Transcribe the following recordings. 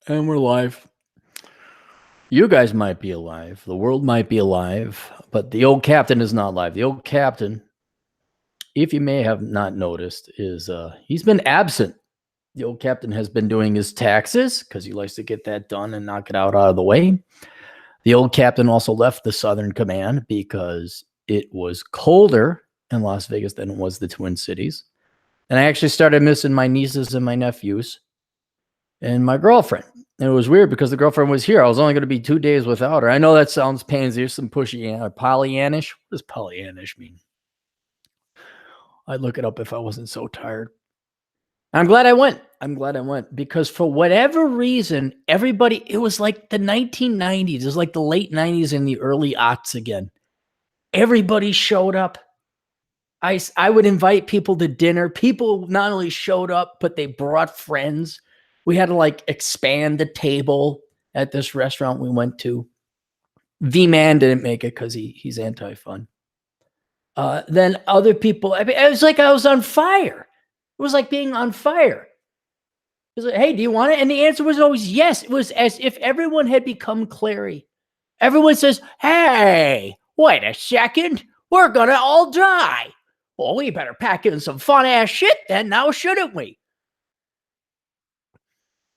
And we're live. You guys might be alive. The world might be alive, but the old captain is not alive. The old captain, if you may have not noticed, is he's been absent. The old captain has been doing his taxes because he likes to get that done and knock it out of the way. The old captain also left the Southern Command because it was colder in Las Vegas than it was the Twin Cities. And I actually started missing my nieces and my nephews and my girlfriend. And it was weird because the girlfriend was here. I was only going to be 2 days without her. I know that sounds pansy or some pushy, Pollyannish. What does Pollyannish mean? I'd look it up if I wasn't so tired. I'm glad I went. Because for whatever reason, everybody, it was like the 1990s. It was like the late 90s and the early aughts again. Everybody showed up. I would invite people to dinner. People not only showed up, but they brought friends. We had to like expand the table at this restaurant we went to. V-Man didn't make it because he's anti-fun. Then other people, I mean, it was like I was on fire. It was like being on fire. It was like, hey, do you want it? And the answer was always yes. It was as if everyone had become Clary. Everyone says, hey, wait a second. We're going to all die. Well, we better pack in some fun-ass shit then, now shouldn't we?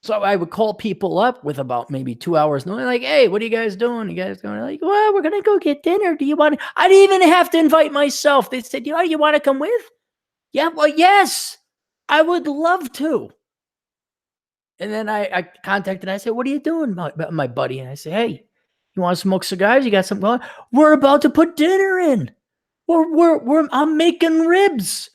So I would call people up with about maybe 2 hours notice, like, hey, what are you guys doing? You guys going? Like, well, we're going to go get dinner. Do you want to? I didn't even have to invite myself. They said, you want to come with? Yeah, well, yes, I would love to. And then I contacted, I said, what are you doing, my buddy? And I said, hey, you want to smoke cigars? You got something going? We're about to put dinner in. I'm making ribs.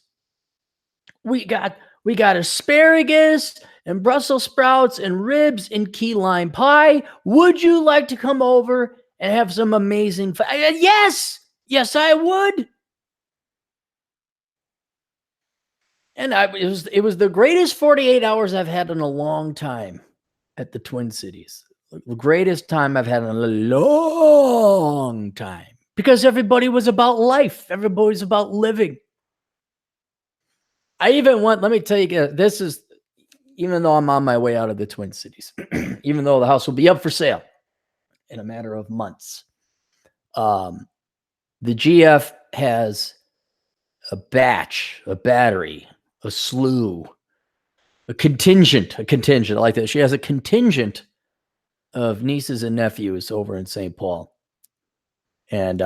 We got asparagus and Brussels sprouts and ribs and key lime pie. Would you like to come over and have some amazing yes, I would. And it was the greatest 48 hours I've had in a long time at the Twin Cities. The greatest time I've had in a long time. Because everybody was about life. Everybody was about living. I even want, let me tell you, this is, even though I'm on my way out of the Twin Cities, even though the house will be up for sale in a matter of months, the GF has a battery, a slew, a contingent, I like that. She has a contingent of nieces and nephews over in St. Paul. And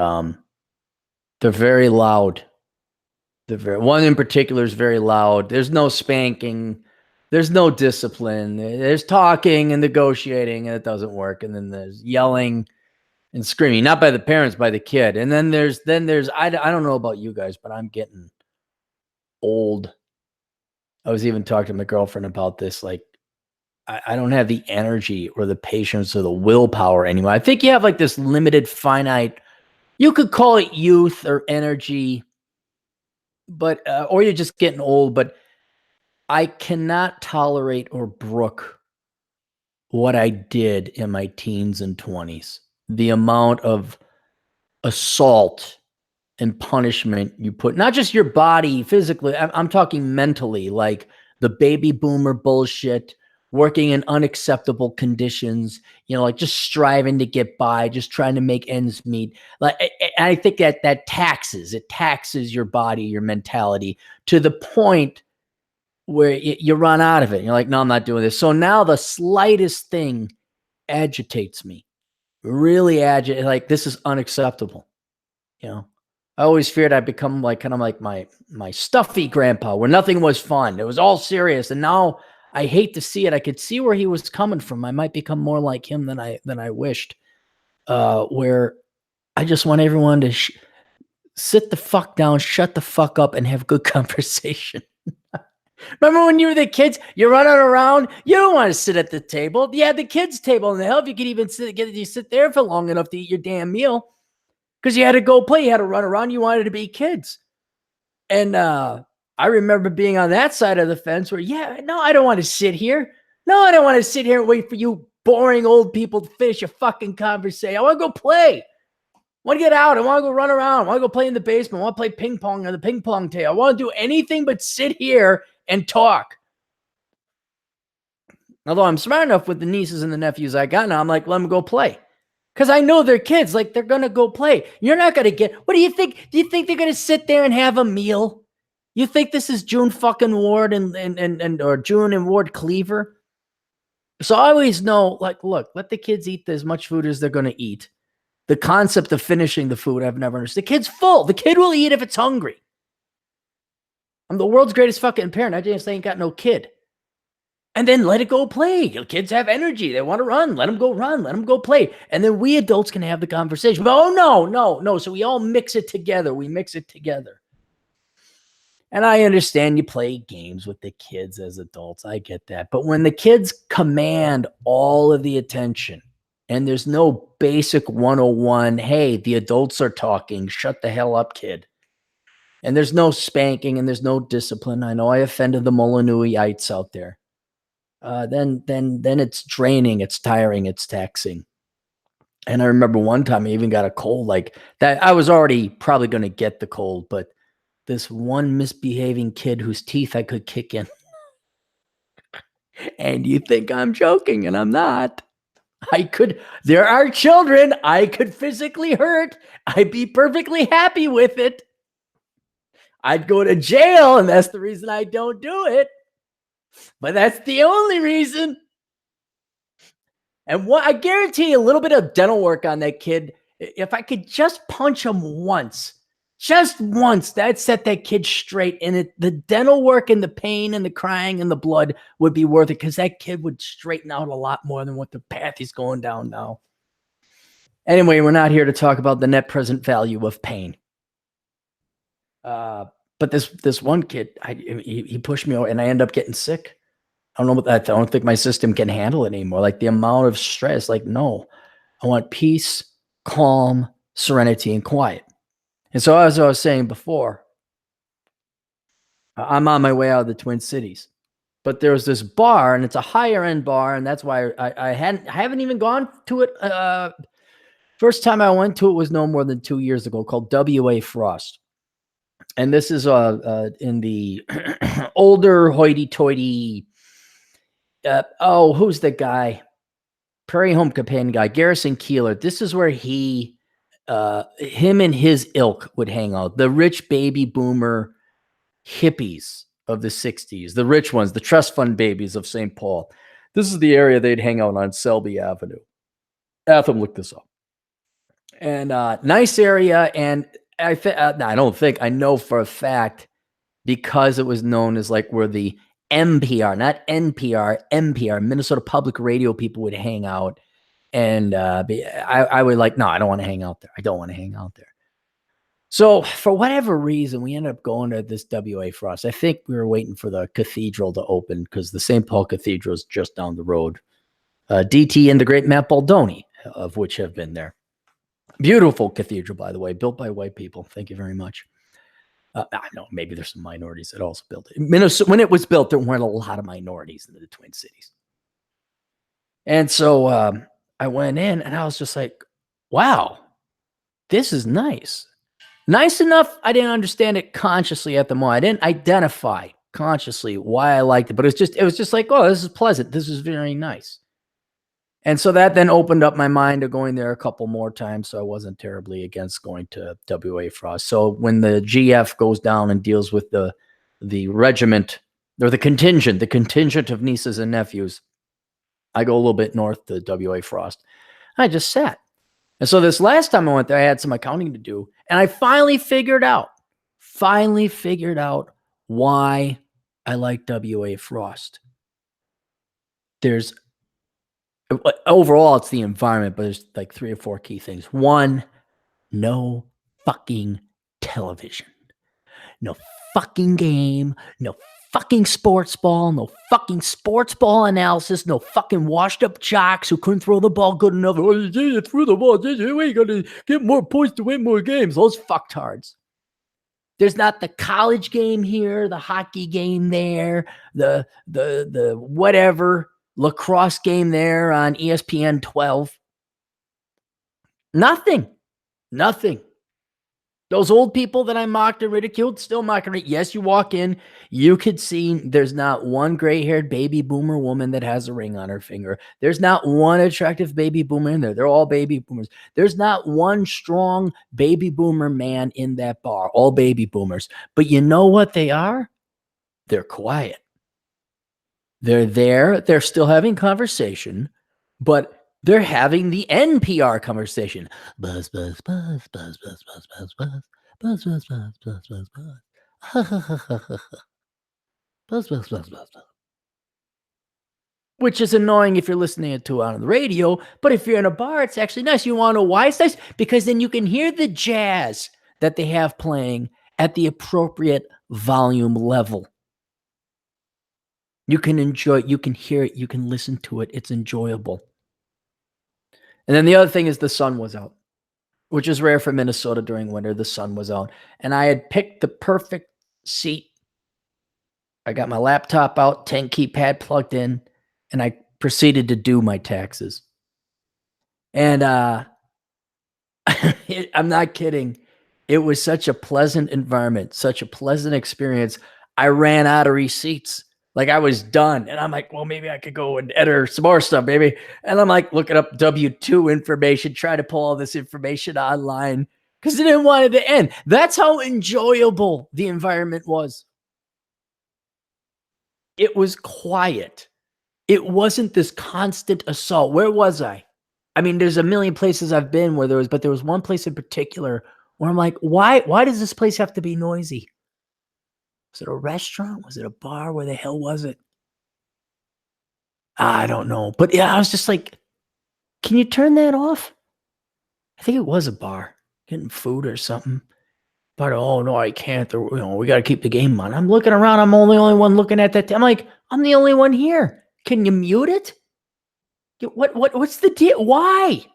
they're very loud. One in particular is very loud. There's no spanking. There's no discipline. There's talking and negotiating, and it doesn't work. And then there's yelling and screaming, not by the parents, by the kid. And then there's I don't know about you guys, but I'm getting old. I was even talking to my girlfriend about this. Like, I don't have the energy or the patience or the willpower anymore. I think you have like this limited, finite, you could call it youth or energy, but or you're just getting old. But I cannot tolerate or brook what I did in my teens and 20s. The amount of assault and punishment you put, not just your body physically, I'm talking mentally, like the baby boomer bullshit, working in unacceptable conditions, like just striving to get by, just trying to make ends meet. Like, I think that taxes your body, your mentality, to the point where you run out of it. And you're like, no, I'm not doing this. So now the slightest thing agitates me, really agitates. Like, this is unacceptable. I always feared I'd become like kind of like my stuffy grandpa, where nothing was fun. It was all serious. And now I hate to see it. I could see where he was coming from. I might become more like him than I wished. Where I just want everyone to sit the fuck down, shut the fuck up, and have good conversation. Remember when you were the kids, you're running around, you don't want to sit at the table. You had the kids' table, and the hell if you could even sit there for long enough to eat your damn meal, because you had to go play, you had to run around, you wanted to be kids. And I remember being on that side of the fence where, no, I don't want to sit here. No, I don't want to sit here and wait for you boring old people to finish your fucking conversation. I want to go play. I want to get out. I want to go run around. I want to go play in the basement. I want to play ping pong on the ping pong table. I want to do anything but sit here and talk. Although I'm smart enough with the nieces and the nephews I got now, I'm like, let them go play. Because I know they're kids. Like, they're going to go play. You're not going to get, what do you think? Do you think they're going to sit there and have a meal? You think this is June fucking Ward or June and Ward Cleaver? So I always know, like, look, let the kids eat as much food as they're going to eat. The concept of finishing the food, I've never understood. The kid's full. The kid will eat if it's hungry. I'm the world's greatest fucking parent. I just ain't got no kid. And then let it go play. Your kids have energy. They want to run. Let them go run. Let them go play. And then we adults can have the conversation. But, oh, no. So we all mix it together. We mix it together. And I understand you play games with the kids as adults. I get that. But when the kids command all of the attention and there's no basic 101, hey, the adults are talking, shut the hell up, kid. And there's no spanking and there's no discipline. I know I offended the Molinuiites out there. Then it's draining, it's tiring, it's taxing. And I remember one time I even got a cold like that. I was already probably going to get the cold, but this one misbehaving kid whose teeth I could kick in. And you think I'm joking, and I'm not. There are children I could physically hurt. I'd be perfectly happy with it. I'd go to jail, and that's the reason I don't do it. But that's the only reason. And what I guarantee a little bit of dental work on that kid. If I could just punch him once, that set that kid straight. And the dental work and the pain and the crying and the blood would be worth it because that kid would straighten out a lot more than what the path he's going down now. Anyway, we're not here to talk about the net present value of pain. But this one kid, he pushed me over and I end up getting sick. I don't know what that. I don't think my system can handle it anymore. Like the amount of stress, like, no, I want peace, calm, serenity, and quiet. And so as I was saying before, I'm on my way out of the Twin Cities, but there's this bar and it's a higher end bar. And that's why I haven't even gone to it. First time I went to it was no more than 2 years ago, called W.A. Frost. And this is in the older hoity-toity. Who's the guy? Prairie Home Companion guy, Garrison Keillor. This is where him and his ilk would hang out. The rich baby boomer hippies of the 60s, the rich ones, the trust fund babies of St. Paul. This is the area they'd hang out on Selby Avenue. Atham, look this up. And nice area. And I know for a fact, because it was known as like where the MPR, not NPR, MPR, Minnesota Public Radio people would hang out. And I would like, no, I don't want to hang out there. I don't want to hang out there. So for whatever reason, we ended up going to this W.A. Frost. I think we were waiting for the cathedral to open because the St. Paul Cathedral is just down the road. DT and the great Matt Baldoni, of which have been there. Beautiful cathedral, by the way, built by white people. Thank you very much. I know maybe there's some minorities that also built it. Minnesota, when it was built, there weren't a lot of minorities in the Twin Cities. And so I went in and I was just like, wow, this is nice. Nice enough. I didn't understand it consciously at the moment. I didn't identify consciously why I liked it, but it was just like, oh, this is pleasant. This is very nice. And so that then opened up my mind to going there a couple more times. So I wasn't terribly against going to W.A. Frost. So when the GF goes down and deals with the regiment or the contingent of nieces and nephews, I go a little bit north to W.A. Frost. I just sat. And so this last time I went there, I had some accounting to do. And I finally figured out why I like W.A. Frost. Overall, it's the environment, but there's like 3 or 4 key things. 1, no fucking television. No fucking game. No fucking sports ball. No fucking sports ball analysis. No fucking washed up jocks who couldn't throw the ball good enough. Oh, you threw the ball. We got to get more points to win more games. Those fucktards. There's not the college game here, the hockey game there, the whatever lacrosse game there on ESPN 12. Nothing. Those old people that I mocked and ridiculed, still mocking it. Yes, you walk in, you could see there's not one gray-haired baby boomer woman that has a ring on her finger. There's not one attractive baby boomer in there. They're all baby boomers. There's not one strong baby boomer man in that bar. All baby boomers. But you know what they are? They're quiet. They're there. They're still having conversation, but they're having the NPR conversation. Buzz, buzz, buzz, buzz, buzz, buzz, buzz, buzz. Buzz, buzz, buzz, buzz, buzz, buzz. Buzz, buzz, buzz, buzz, buzz. Which is annoying if you're listening to it on the radio, but if you're in a bar, it's actually nice. You want to know why it's nice? Because then you can hear the jazz that they have playing at the appropriate volume level. You can enjoy it, you can hear it, you can listen to it. It's enjoyable. And then the other thing is the sun was out, which is rare for Minnesota during winter. The sun was out. And I had picked the perfect seat. I got my laptop out, 10 keypad plugged in, and I proceeded to do my taxes. And I'm not kidding. It was such a pleasant environment, such a pleasant experience. I ran out of receipts. Like I was done. And I'm like, well, maybe I could go and enter some more stuff, baby. And I'm like looking up W-2 information, trying to pull all this information online because I didn't want it to end. That's how enjoyable the environment was. It was quiet. It wasn't this constant assault. Where was I? I mean, there's a million places I've been where there was one place in particular where I'm like, why does this place have to be noisy? Was it a restaurant? Was it a bar? Where the hell was it? I don't know. But yeah, I was just like, can you turn that off? I think it was a bar, getting food or something. But oh no, I can't. We got to keep the game on. I'm looking around. I'm the only one looking at that. I'm like, I'm the only one here. Can you mute it? What's the deal? Why?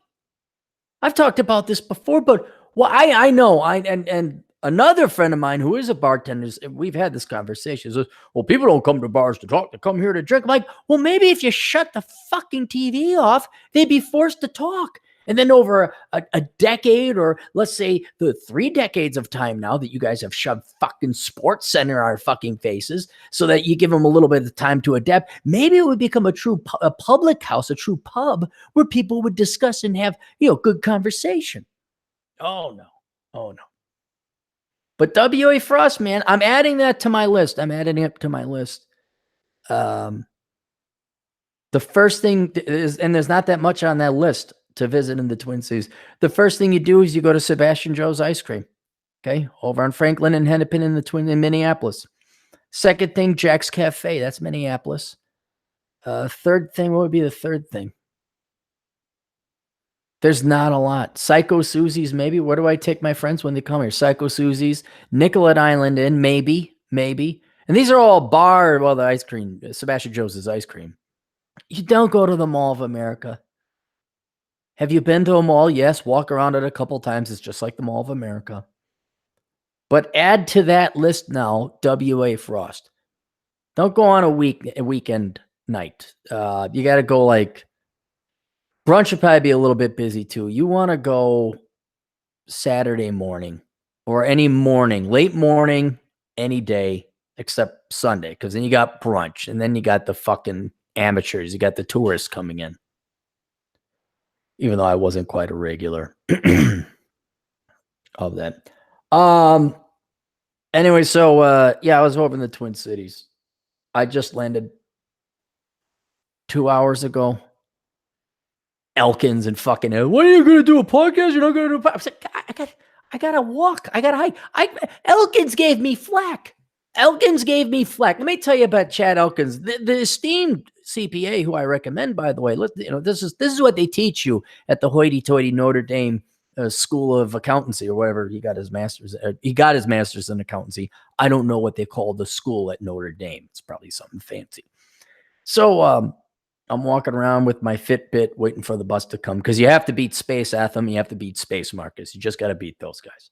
I've talked about this before, but I know. And another friend of mine who is a bartender, we've had this conversation. Says, well, people don't come to bars to talk; they come here to drink. I'm like, well, maybe if you shut the fucking TV off, they'd be forced to talk. And then over a decade, or let's say the 3 decades of time now that you guys have shoved fucking Sports Center in our fucking faces so that you give them a little bit of time to adapt, maybe it would become a public house, a true pub where people would discuss and have, good conversation. Oh, no. Oh, no. But W.A. Frost, man, I'm adding that to my list. The first thing is, and there's not that much on that list to visit in the Twin Cities. The first thing you do is you go to Sebastian Joe's Ice Cream, okay, over on Franklin and Hennepin in Minneapolis. Second thing, Jack's Cafe. That's Minneapolis. Third thing, what would be the third thing? There's not a lot. Psycho Susie's, maybe. Where do I take my friends when they come here? Psycho Susie's, Nicollet Island Inn, maybe. And these are all the ice cream. Sebastian Joe's is ice cream. You don't go to the Mall of America. Have you been to a mall? Yes. Walk around it a couple times. It's just like the Mall of America. But add to that list now, W.A. Frost. Don't go on a weekend night. You got to go like brunch would probably be a little bit busy too. You want to go Saturday morning or any morning, late morning, any day except Sunday, because then you got brunch and then you got the fucking amateurs. You got the tourists coming in. Even though I wasn't quite a regular of that. Anyway, so I was over in the Twin Cities. I just landed 2 hours ago. Elkins and fucking, what are you going to do, a podcast? You're not going to do a podcast? I said, I got to walk. I got to hike. Elkins gave me flack. Let me tell you about Chad Elkins, the esteemed CPA, who I recommend, by the way. This is what they teach you at the hoity-toity Notre Dame School of Accountancy or whatever. He got his master's in accountancy. I don't know what they call the school at Notre Dame. It's probably something fancy. So I'm walking around with my Fitbit waiting for the bus to come, because you have to beat Space Atham. You have to beat Space Marcus. You just got to beat those guys.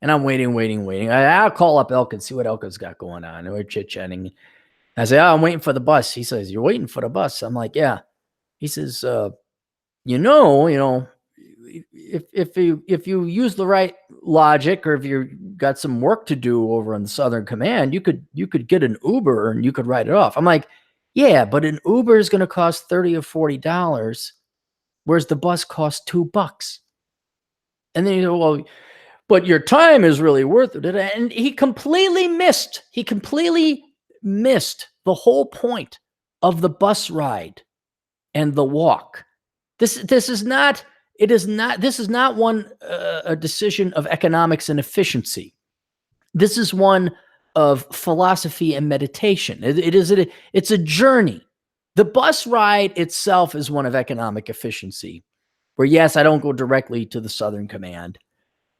And I'm waiting. I'll call up Elkins, see what Elkins got going on. And we're chit-chatting. I say, I'm waiting for the bus. He says, you're waiting for the bus? I'm like, yeah. He says, if you use the right logic, or if you got some work to do over on the Southern Command, you could get an Uber and you could write it off. I'm like, yeah, but an Uber is going to cost $30 or $40, whereas the bus costs $2. And then you go, well, but your time is really worth it. And he completely missed the whole point of the bus ride and the walk. This is not one a decision of economics and efficiency. This is one of philosophy and meditation. It's a journey. The bus ride itself is one of economic efficiency, where yes, I don't go directly to the Southern Command,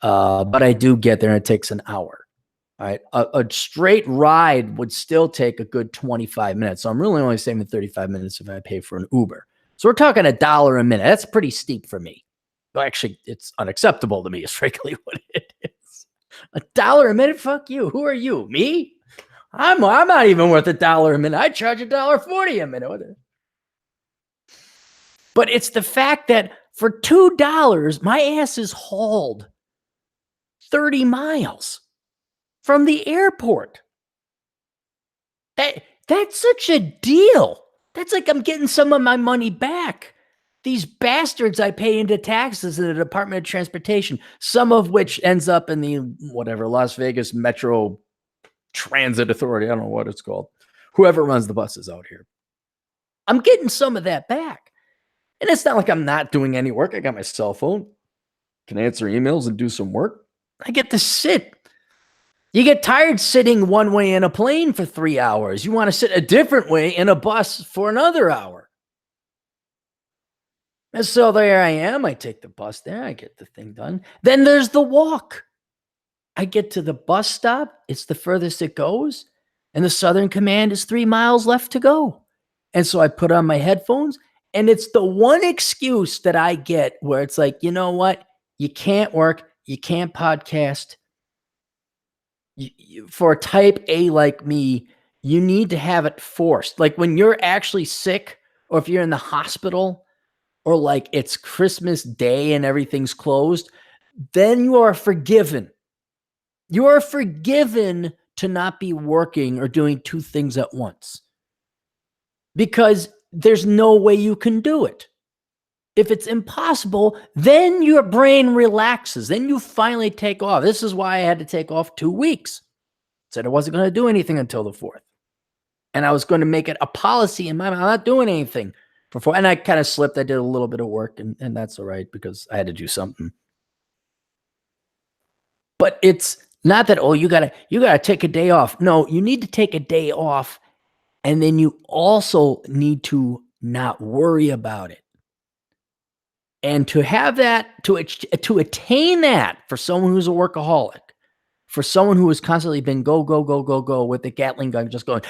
but I do get there and it takes an hour. All right. A straight ride would still take a good 25 minutes. So I'm really only saving 35 minutes if I pay for an Uber. So we're talking $1 a minute. That's pretty steep for me. Well, actually, it's unacceptable to me, is frankly what it is. $1 a minute? Fuck you. Who are you? Me? I'm not even worth $1 a minute. I charge $1.40 a minute. But it's the fact that for $2, my ass is hauled 30 miles from the airport. That's such a deal. That's like I'm getting some of my money back. These bastards I pay into taxes in the Department of Transportation, some of which ends up in the Las Vegas Metro Transit Authority. I don't know what it's called. Whoever runs the buses out here. I'm getting some of that back. And it's not like I'm not doing any work. I got my cell phone. Can answer emails and do some work. I get to sit. You get tired sitting one way in a plane for 3 hours. You want to sit a different way in a bus for another hour. And so there I am. I take the bus there. I get the thing done. Then there's the walk. I get to the bus stop. It's the furthest it goes. And the Southern Command is 3 miles left to go. And so I put on my headphones. And it's the one excuse that I get where it's like, you know what? You can't work. You can't podcast. For a type A like me, you need to have it forced. Like when you're actually sick, or if you're in the hospital, or like it's Christmas Day and everything's closed, then you are forgiven. You are forgiven to not be working or doing two things at once, because there's no way you can do it. If it's impossible, then your brain relaxes. Then you finally take off. This is why I had to take off 2 weeks. Said I wasn't going to do anything until the 4th. And I was going to make it a policy in my mind. I'm not doing anything for 4. And I kind of slipped. I did a little bit of work, and that's all right because I had to do something. But it's not that, oh, you gotta take a day off. No, you need to take a day off. And then you also need to not worry about it. And to have that, to attain that for someone who's a workaholic, for someone who has constantly been go, go, go, go, go with the Gatling gun just going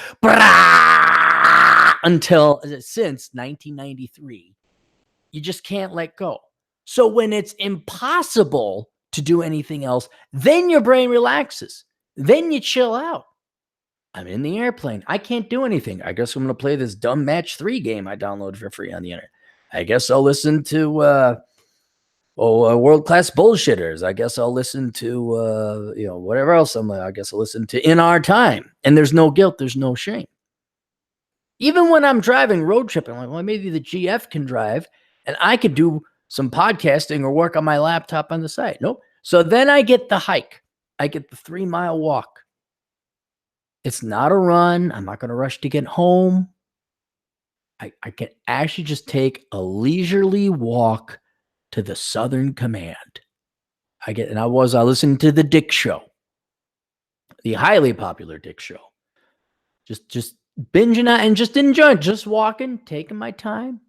since 1993, you just can't let go. So when it's impossible to do anything else, then your brain relaxes. Then you chill out. I'm in the airplane. I can't do anything. I guess I'm going to play this dumb Match 3 game I downloaded for free on the internet. I guess I'll listen to world-class bullshitters. I guess I'll listen to whatever else. I guess I'll listen to In Our Time. And there's no guilt. There's no shame. Even when I'm driving road trip, I'm like, well, maybe the GF can drive and I could do some podcasting or work on my laptop on the side. Nope. So then I get the hike. I get the 3-mile walk. It's not a run. I'm not going to rush to get home. I can actually just take a leisurely walk to the Southern Command. I listened to the Dick Show, the highly popular Dick Show. Just binging out and just enjoying, just walking, taking my time,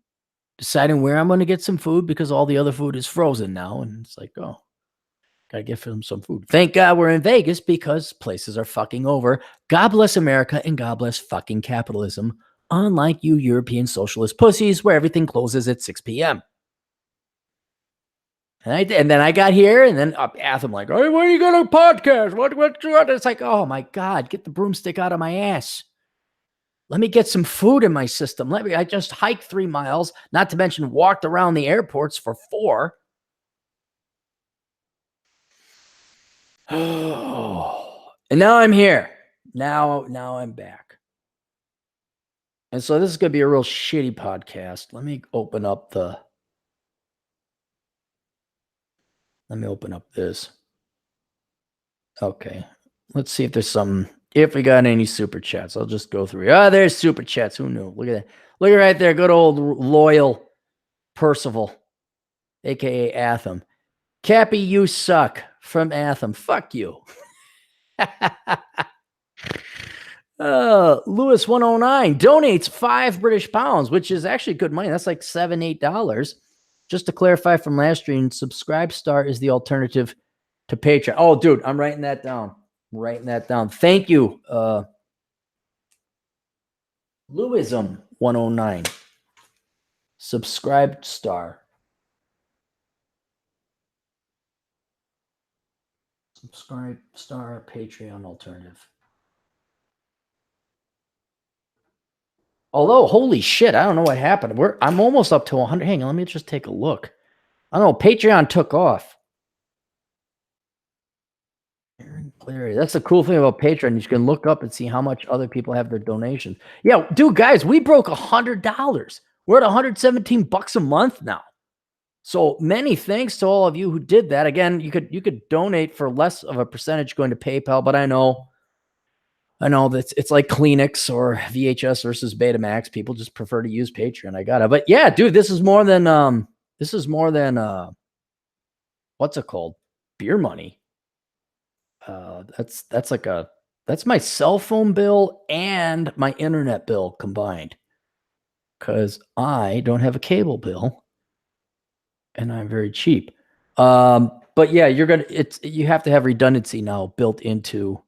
deciding where I'm going to get some food because all the other food is frozen now. And it's like, oh, gotta get them some food. Thank God we're in Vegas because places are fucking over. God bless America and God bless fucking capitalism. Unlike you European socialist pussies where everything closes at 6 p.m. And then I got here and then I'm like, hey, when are you going to podcast? What? It's like, oh my God, get the broomstick out of my ass. Let me get some food in my system. I just hiked 3 miles, not to mention walked around the airports for 4. And now I'm here. Now I'm back. And so this is going to be a real shitty podcast. Let me open up this. Okay. Let's see if there's if we got any super chats. I'll just go through. There's super chats. Who knew? Look at that. Look at right there. Good old loyal Percival, aka Atham. Cappy, you suck. From Atham. Fuck you. Lewis 109 donates £5 British, which is actually good money. That's like $7-8. Just to clarify from last stream, Subscribe Star is the alternative to Patreon. Oh, dude, I'm writing that down. Thank you, Lewism 109. Subscribe Star. Subscribe Star Patreon alternative. Although, holy shit, I don't know what happened. I'm almost up to 100. Hang on, let me just take a look. I don't know. Patreon took off. That's the cool thing about Patreon. You can look up and see how much other people have their donations. Yeah, dude, guys, we broke $100. We're at $117 a month now. So many thanks to all of you who did that. Again, you could donate for less of a percentage going to PayPal, but I know that it's like Kleenex or VHS versus Betamax. People just prefer to use Patreon. I got it. But yeah, dude, this is more than what's it called? Beer money. That's my cell phone bill and my internet bill combined, because I don't have a cable bill and I'm very cheap. But yeah, you have to have redundancy now built into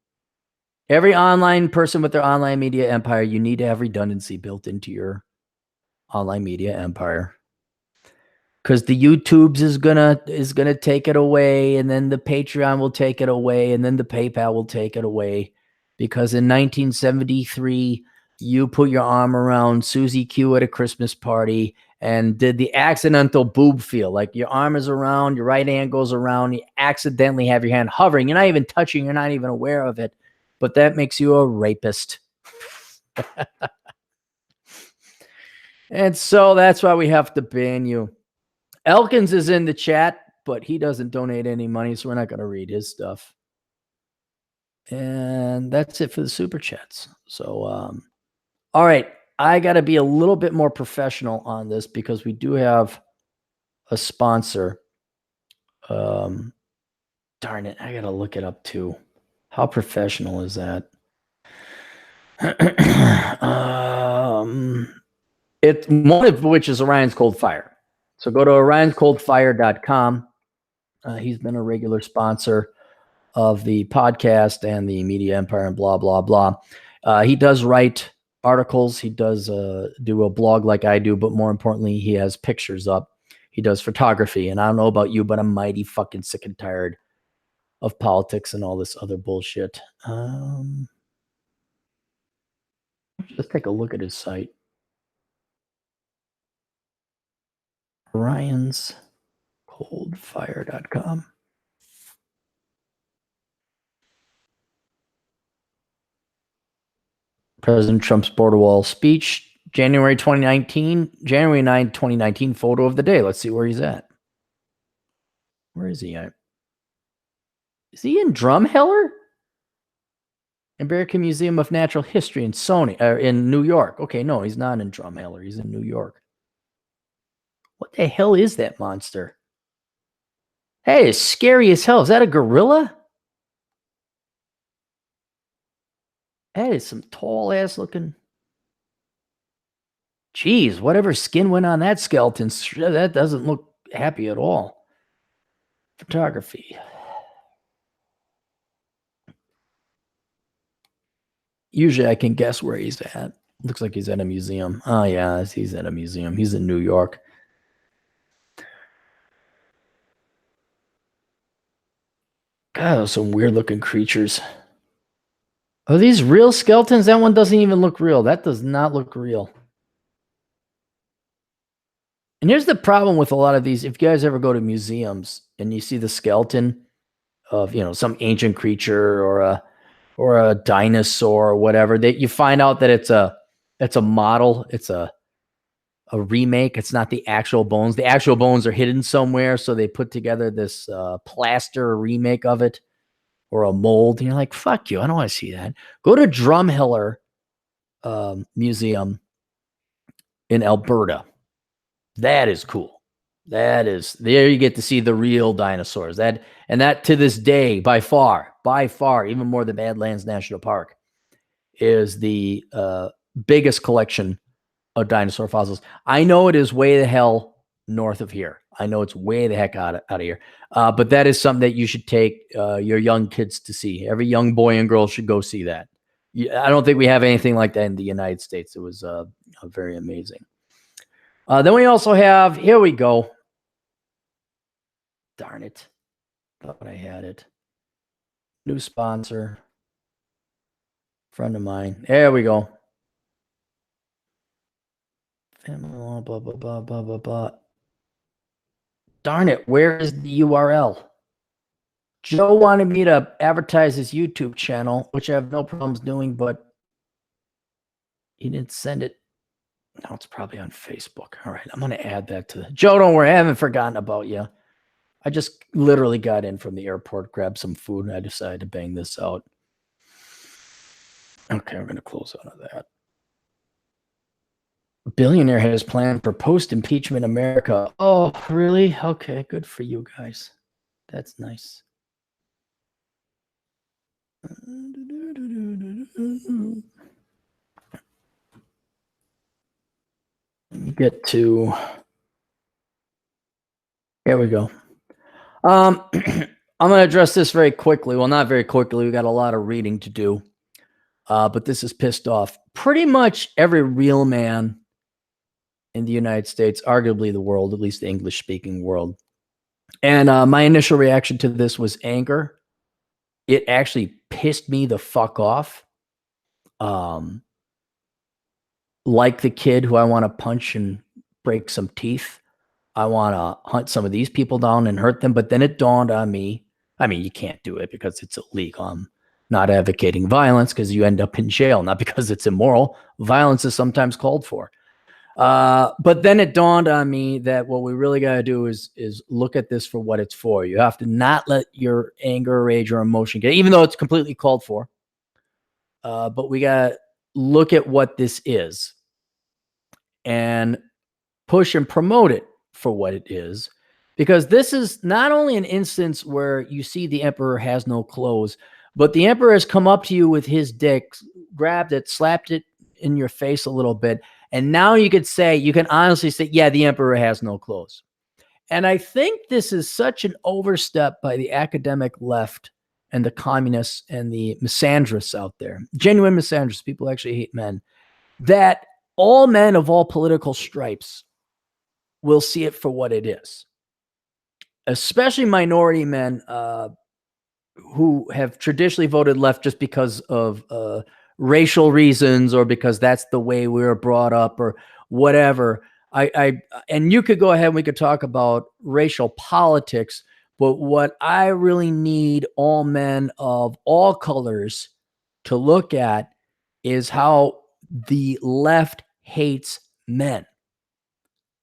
every online person with their online media empire. You need to have redundancy built into your online media empire, because the YouTubes is gonna take it away, and then the Patreon will take it away, and then the PayPal will take it away. Because in 1973, you put your arm around Susie Q at a Christmas party and did the accidental boob feel. Like your arm is around, your right hand goes around, you accidentally have your hand hovering. You're not even touching, you're not even aware of it. But that makes you a rapist. And so that's why we have to ban you. Elkins is in the chat, but he doesn't donate any money, so we're not going to read his stuff. And that's it for the super chats. So, all right, I got to be a little bit more professional on this because we do have a sponsor. Darn it, I got to look it up too. How professional is that? It's one of which is Orion's Cold Fire. So go to orionscoldfire.com. He's been a regular sponsor of the podcast and the media empire and blah, blah, blah. He does write articles. He does do a blog like I do, but more importantly, he has pictures up. He does photography. And I don't know about you, but I'm mighty fucking sick and tired of politics and all this other bullshit. Let's take a look at his site. orionscoldfire.com. President Trump's border wall speech, January 9, 2019, photo of the day. Let's see where he's at. Where is he at? Is he in Drumheller? American Museum of Natural History in in New York. Okay, no, he's not in Drumheller. He's in New York. What the hell is that monster? Hey, it's scary as hell. Is that a gorilla? That is some tall ass looking. Jeez, whatever skin went on that skeleton, that doesn't look happy at all. Photography. Usually I can guess where he's at. Looks like he's at a museum. Oh, yeah, he's at a museum. He's in New York. God, those some weird looking creatures. Are these real skeletons? That one doesn't even look real. That does not look real. And here's the problem with a lot of these. If you guys ever go to museums and you see the skeleton of, some ancient creature or a dinosaur or whatever, that you find out that it's a model. It's a remake. It's not the actual bones. The actual bones are hidden somewhere. So they put together this plaster remake of it, or a mold. And you're like, fuck you. I don't want to see that. Go to Drumheller Museum in Alberta. That is cool. There you get to see the real dinosaurs. That to this day, by far, even more than Badlands National Park, is the biggest collection of dinosaur fossils. I know it is way the hell north of here. I know it's way the heck out of here. But that is something that you should take your young kids to see. Every young boy and girl should go see that. I don't think we have anything like that in the United States. It was very amazing. Then we also have, here we go. Darn it. Thought I had it. New sponsor. Friend of mine. There we go. Family law, blah, blah, blah, blah, blah, blah. Darn it. Where is the URL? Joe wanted me to advertise his YouTube channel, which I have no problems doing, but he didn't send it. No, it's probably on Facebook. All right. I'm going to add that to Joe. Don't worry. I haven't forgotten about you. I just literally got in from the airport, grabbed some food, and I decided to bang this out. Okay, we're going to close out of that. Billionaire has planned for post-impeachment America. Oh, really? Okay, good for you guys. That's nice. Get to... Here we go. I'm going to address this very quickly. Well, not very quickly. We got a lot of reading to do. But this has pissed off pretty much every real man in the United States, arguably the world, at least the English-speaking world. And my initial reaction to this was anger. It actually pissed me the fuck off. Like the kid who I want to punch and break some teeth. I want to hunt some of these people down and hurt them. But then it dawned on me. I mean, you can't do it because it's illegal. I'm not advocating violence because you end up in jail, not because it's immoral. Violence is sometimes called for. But then it dawned on me that what we really got to do is look at this for what it's for. You have to not let your anger, rage, or emotion get, even though it's completely called for. But we got to look at what this is and push and promote it for what it is. Because this is not only an instance where you see the emperor has no clothes, but the emperor has come up to you with his dick, grabbed it, slapped it in your face a little bit. And now you can honestly say, yeah, the emperor has no clothes. And I think this is such an overstep by the academic left and the communists and the misandrists out there, genuine misandrists, people actually hate men, that all men of all political stripes will see it for what it is, especially minority men who have traditionally voted left just because of racial reasons or because that's the way we were brought up or whatever. And you could go ahead and we could talk about racial politics, but what I really need all men of all colors to look at is how the left hates men,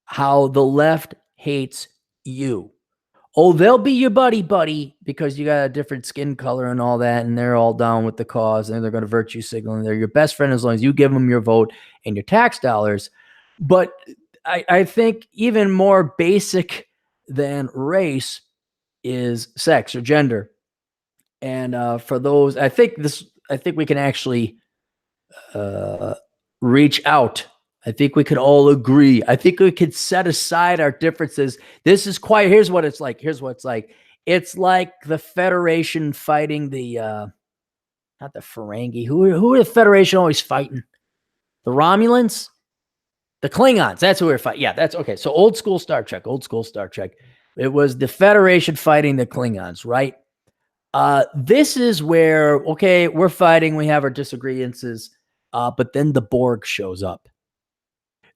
how the left hates you. Oh, they'll be your buddy because you got a different skin color and all that, and they're all down with the cause, and they're going to virtue signal, and they're your best friend as long as you give them your vote and your tax dollars. But I think even more basic than race is sex or gender. And for those, I think we can actually reach out. I think we could all agree. I think we could set aside our differences. Here's what it's like. It's like the Federation fighting not the Ferengi. Who are the Federation always fighting? The Romulans? The Klingons. That's who we're fighting. Yeah, that's okay. So old school Star Trek. It was the Federation fighting the Klingons, right? This is where, okay, we're fighting. We have our disagreements. But then the Borg shows up.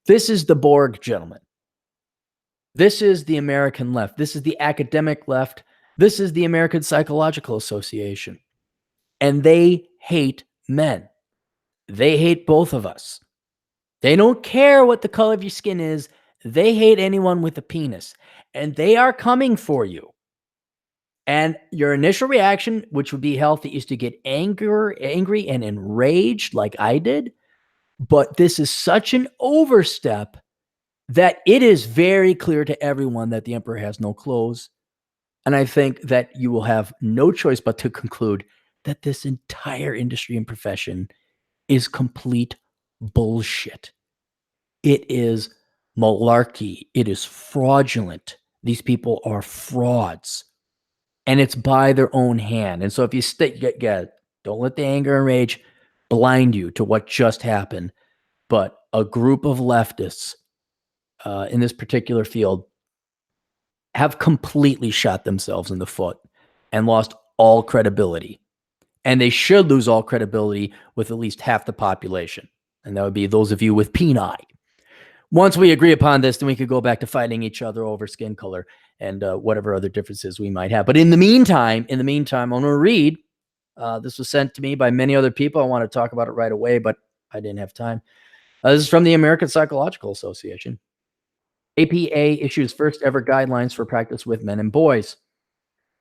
This is the Borg, gentlemen. This is the American left. This is the academic left This is the American Psychological Association, and they hate men. They hate both of us. They don't care what the color of your skin is. They hate anyone with a penis, and they are coming for you. And your initial reaction, which would be healthy, is to get angry and enraged like I did. But this is such an overstep that it is very clear to everyone that the emperor has no clothes. And I think that you will have no choice but to conclude that this entire industry and profession is complete bullshit. It is malarkey. It is fraudulent. These people are frauds. And it's by their own hand. And so if you don't let the anger and rage blind you to what just happened. But a group of leftists in this particular field have completely shot themselves in the foot and lost all credibility. And they should lose all credibility with at least half the population. And that would be those of you with peni. Once we agree upon this, then we could go back to fighting each other over skin color and whatever other differences we might have. But in the meantime, I'm going to read. This was sent to me by many other people. I want to talk about it right away, but I didn't have time. This is from the American Psychological Association. APA issues first ever guidelines for practice with men and boys.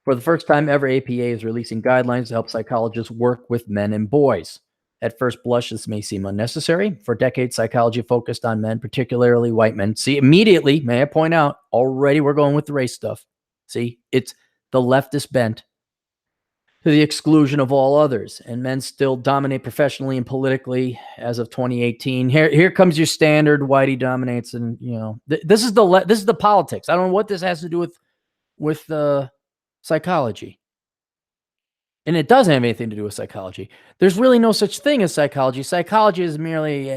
For the first time ever, APA is releasing guidelines to help psychologists work with men and boys. At first blush, this may seem unnecessary. For decades, psychology focused on men, particularly white men. See, immediately, may I point out, already we're going with the race stuff. See, it's the leftist bent to the exclusion of all others. And men still dominate professionally and politically as of 2018. Here comes your standard whitey dominates. And, this is the politics. I don't know what this has to do with psychology. And it doesn't have anything to do with psychology. There's really no such thing as psychology. Psychology is merely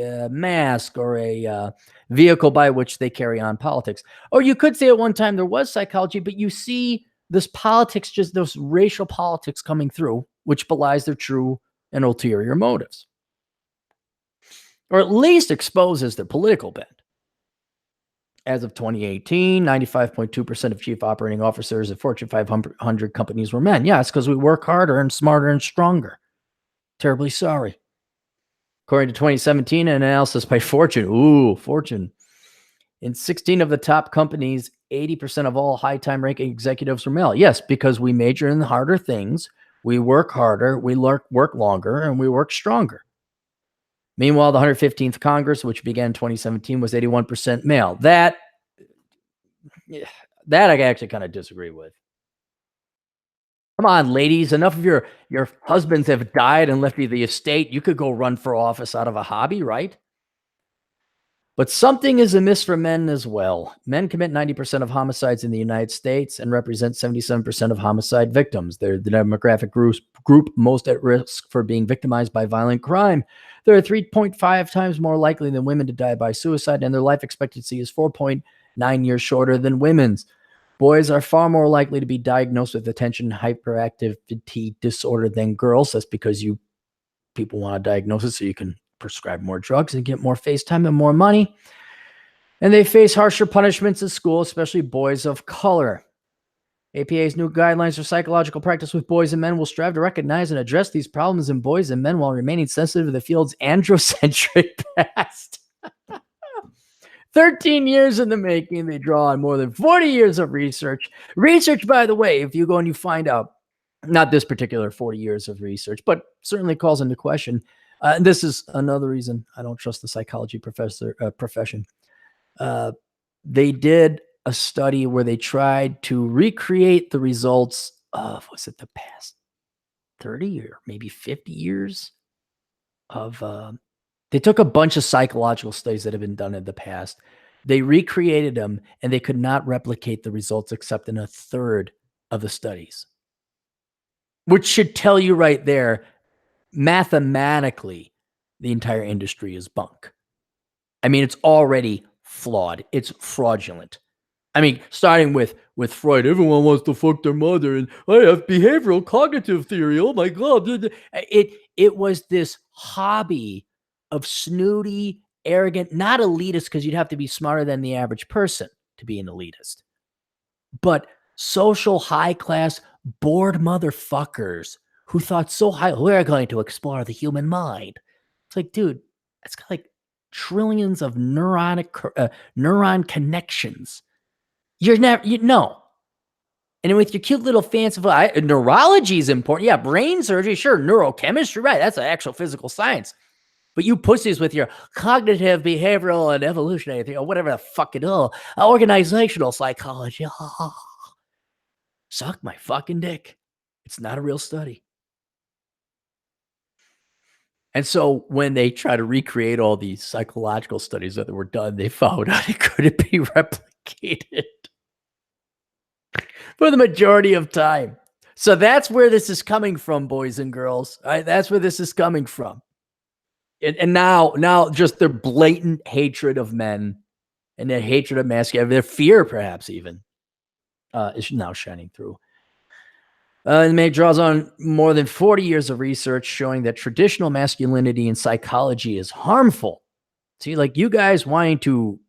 a mask or a vehicle by which they carry on politics. Or you could say at one time there was psychology, but you see this politics, just those racial politics coming through, which belies their true and ulterior motives. Or at least exposes their political bent. As of 2018, 95.2% of chief operating officers at Fortune 500 companies were men. Yeah, it's because we work harder and smarter and stronger. Terribly sorry. According to 2017, an analysis by Fortune. In 16 of the top companies, 80% of all high-time ranking executives were male. Yes, because we major in the harder things, we work harder, we work longer, and we work stronger. Meanwhile, the 115th Congress, which began in 2017, was 81% male. That I actually kind of disagree with. Come on, ladies. Enough of your husbands have died and left you the estate. You could go run for office out of a hobby, right? But something is amiss for men as well. Men commit 90% of homicides in the United States and represent 77% of homicide victims. They're the demographic group most at risk for being victimized by violent crime. They're 3.5 times more likely than women to die by suicide, and their life expectancy is 4.9 years shorter than women's. Boys are far more likely to be diagnosed with attention hyperactivity disorder than girls. That's because people want to diagnose it so you can prescribe more drugs and get more face time and more money. And they face harsher punishments at school, especially boys of color. APA's new guidelines for psychological practice with boys and men will strive to recognize and address these problems in boys and men while remaining sensitive to the field's androcentric past. 13 years in the making, they draw on more than 40 years of research. Research, by the way, if you go and you find out, not this particular 40 years of research, but certainly calls into question. And this is another reason I don't trust the psychology profession. They did a study where they tried to recreate the results of, was it the past 30 or maybe 50 years of, they took a bunch of psychological studies that have been done in the past. They recreated them and they could not replicate the results except in a third of the studies, which should tell you right there, mathematically, the entire industry is bunk. I mean, it's already flawed. It's fraudulent. I mean, starting with Freud, everyone wants to fuck their mother, and I have behavioral cognitive theory. Oh my God. It was this hobby of snooty, arrogant, not elitist, because you'd have to be smarter than the average person to be an elitist, but social high class bored motherfuckers who thought so high, we're going to explore the human mind. It's like, dude, it's got like trillions of neuron connections. You're never, no. And with your cute little fanciful, neurology is important. Yeah, brain surgery, sure. Neurochemistry, right. That's an actual physical science. But you pussies with your cognitive, behavioral, and evolutionary, whatever the fuck it is, organizational psychology. Suck my fucking dick. It's not a real study. And so when they try to recreate all these psychological studies that were done, they found out it couldn't be replicated for the majority of time. So that's where this is coming from, boys and girls. All right, that's where this is coming from. And now just their blatant hatred of men and their hatred of masculinity, their fear perhaps even, is now shining through. And May draws on more than 40 years of research showing that traditional masculinity in psychology is harmful. See, like you guys wanting to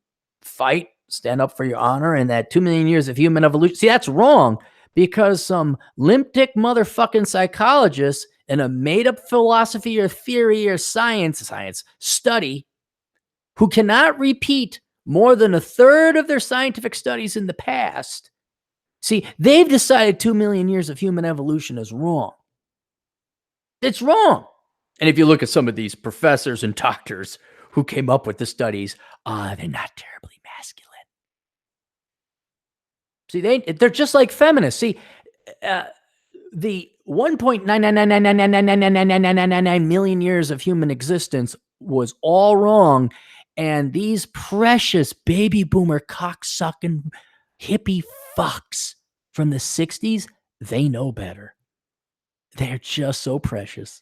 fight, stand up for your honor, and that 2 million years of human evolution. See, that's wrong because some limp dick motherfucking psychologists in a made up philosophy or theory or science study who cannot repeat more than a third of their scientific studies in the past. See, they've decided 2 million years of human evolution is wrong. It's wrong. And if you look at some of these professors and doctors who came up with the studies, they're not terribly masculine. See, they're just like feminists. See, the 1.99999999999 million years of human existence was all wrong. And these precious baby boomer cocksucking hippie fucks from the 60s, they know better. They're just so precious.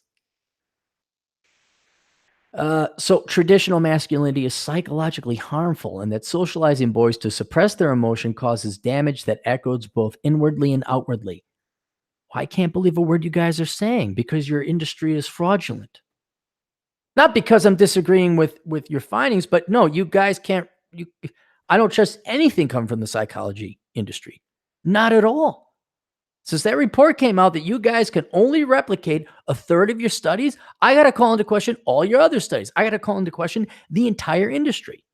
So traditional masculinity is psychologically harmful, and that socializing boys to suppress their emotion causes damage that echoes both inwardly and outwardly. I can't believe a word you guys are saying because your industry is fraudulent. Not because I'm disagreeing with your findings, but no, you guys can't. I don't trust anything coming from the psychology industry. Not at all. Since that report came out that you guys can only replicate a third of your studies, I got to call into question all your other studies. I got to call into question the entire industry.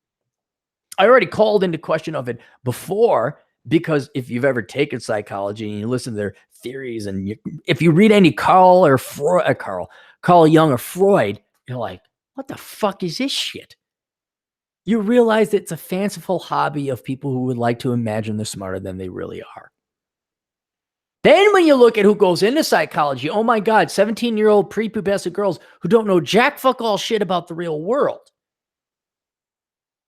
I already called into question of it before, because if you've ever taken psychology and you listen to their theories, and if you read any Carl Jung or Freud, you're like, what the fuck is this shit? You realize it's a fanciful hobby of people who would like to imagine they're smarter than they really are. Then when you look at who goes into psychology, oh my God, 17-year-old prepubescent girls who don't know jack fuck all shit about the real world.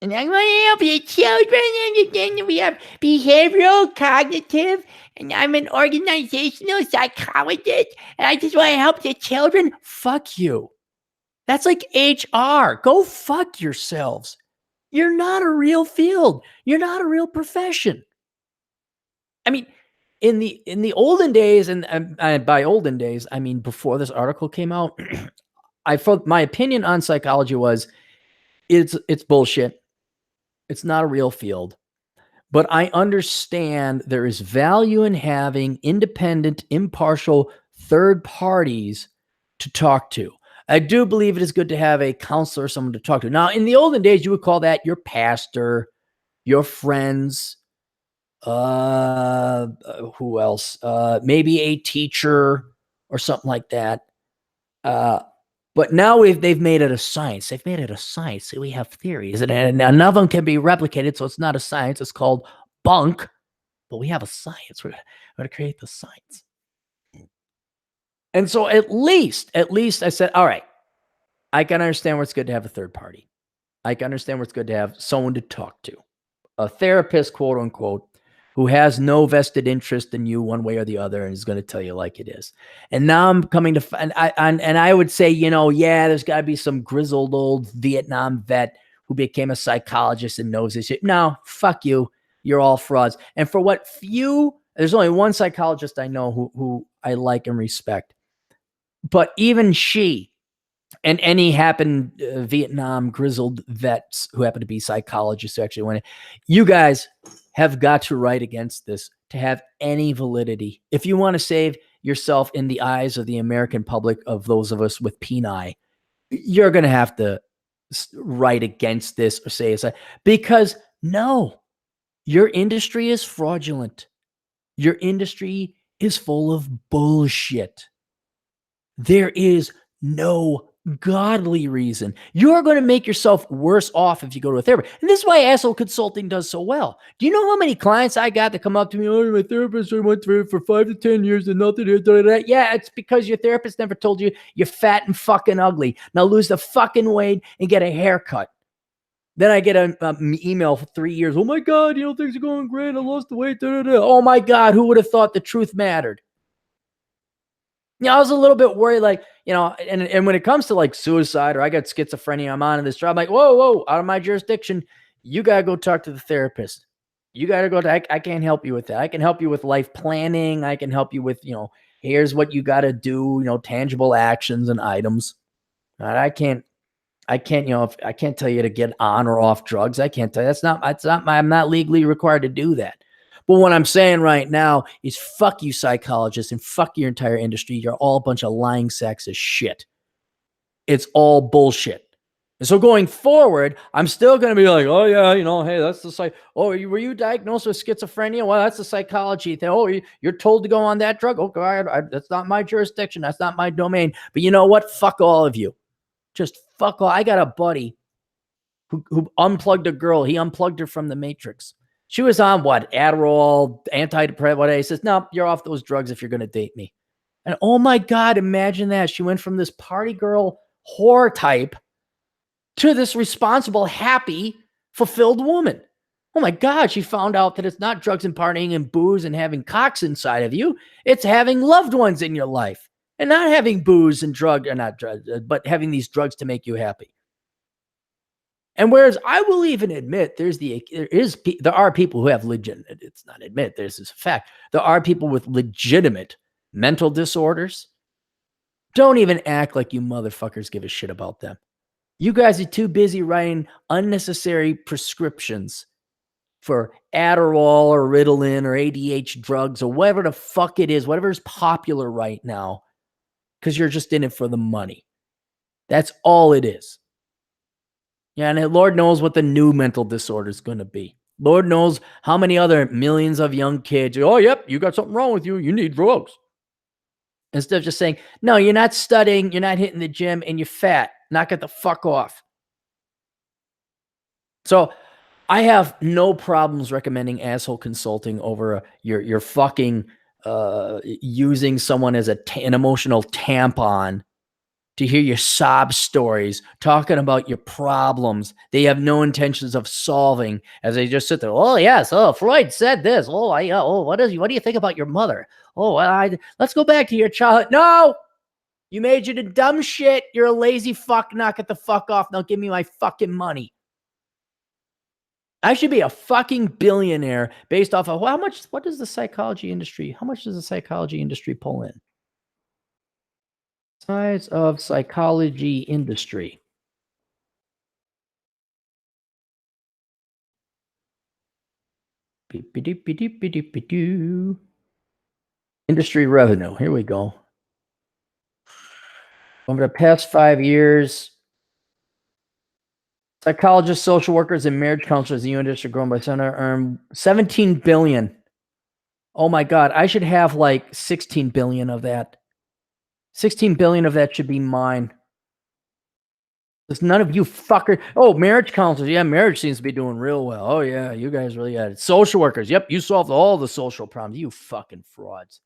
And I want to help your children understand that we have behavioral, cognitive, and I'm an organizational psychologist, and I just want to help the children. Fuck you. That's like HR. Go fuck yourselves. You're not a real field. You're not a real profession. I mean, in the olden days, and by olden days, I mean before this article came out, I felt my opinion on psychology was it's bullshit. It's not a real field. But I understand there is value in having independent, impartial third parties to talk to. I do believe it is good to have a counselor, someone to talk to. Now, in the olden days, you would call that your pastor, your friends, who else? Maybe a teacher or something like that. But now they've made it a science. They've made it a science. So we have theories, and none of them can be replicated. So it's not a science. It's called bunk. But we have a science. We're going to create the science. And so at least I said, all right, I can understand where it's good to have a third party. I can understand where it's good to have someone to talk to, a therapist, quote unquote, who has no vested interest in you one way or the other and is going to tell you like it is. And now I'm coming to, and I would say, there's got to be some grizzled old Vietnam vet who became a psychologist and knows this shit. No, fuck you. You're all frauds. And for what few, there's only one psychologist I know who I like and respect. But even she and any Vietnam grizzled vets who happen to be psychologists who actually went, you guys have got to write against this to have any validity. If you want to save yourself in the eyes of the American public, of those of us with peni, you're going to have to write against this or say it's because no, your industry is fraudulent. Your industry is full of bullshit. There is no godly reason. You're going to make yourself worse off if you go to a therapist. And this is why asshole consulting does so well. Do you know how many clients I got that come up to me? Oh, my therapist, I went through it for 5 to 10 years and nothing. Yeah, it's because your therapist never told you you're fat and fucking ugly. Now lose the fucking weight and get a haircut. Then I get an email for 3 years. Oh my God, things are going great. I lost the weight. Oh my God, who would have thought the truth mattered? I was a little bit worried, and when it comes to like suicide or I got schizophrenia, I'm on in this job, I'm like, whoa, out of my jurisdiction. You got to go talk to the therapist. You got to go I can't help you with that. I can help you with life planning. I can help you with, here's what you got to do, tangible actions and items. I can't, I can't tell you to get on or off drugs. I can't tell you. I'm not legally required to do that. But what I'm saying right now is fuck you, psychologists, and fuck your entire industry. You're all a bunch of lying sacks of shit. It's all bullshit. And so going forward, I'm still going to be like, oh yeah, hey, that's the psych. Oh, were you diagnosed with schizophrenia? Well, that's the psychology thing. Oh, you're told to go on that drug. Oh God, that's not my jurisdiction. That's not my domain. But you know what? Fuck all of you. Just fuck all. I got a buddy who unplugged a girl. He unplugged her from the Matrix. She was on what? Adderall, antidepressant, whatever. He says, no, you're off those drugs if you're going to date me. And oh my God, imagine that. She went from this party girl whore type to this responsible, happy, fulfilled woman. Oh my God, she found out that it's not drugs and partying and booze and having cocks inside of you. It's having loved ones in your life and not having booze and not drugs, but having these drugs to make you happy. And whereas I will even admit there are people who have legitimate, it's not admit, this is a fact. There are people with legitimate mental disorders. Don't even act like you motherfuckers give a shit about them. You guys are too busy writing unnecessary prescriptions for Adderall or Ritalin or ADH drugs or whatever the fuck it is, whatever is popular right now, because you're just in it for the money. That's all it is. Yeah, and Lord knows what the new mental disorder is going to be. Lord knows how many other millions of young kids, oh, yep, you got something wrong with you. You need drugs. Instead of just saying, no, you're not studying, you're not hitting the gym, and you're fat. Knock it the fuck off. So I have no problems recommending asshole consulting over your fucking using someone as an emotional tampon to hear your sob stories, talking about your problems they have no intentions of solving, as they just sit there. Oh yes, oh Freud said this. Oh, what do you think about your mother? Oh, let's go back to your childhood. No, you made you the dumb shit. You're a lazy fuck. Knock it the fuck off. Now give me my fucking money. I should be a fucking billionaire based off of what does the psychology industry, how much does the psychology industry pull in? Size of psychology industry. Industry revenue. Here we go. Over the past 5 years, psychologists, social workers, and marriage counselors in the industry grown by center earn $17 billion. Oh my God, I should have like 16 billion of that. 16 billion of that should be mine. There's none of you fucker. Oh, marriage counselors. Yeah, marriage seems to be doing real well. Oh yeah, you guys really got it. Social workers. Yep, you solved all the social problems. You fucking frauds.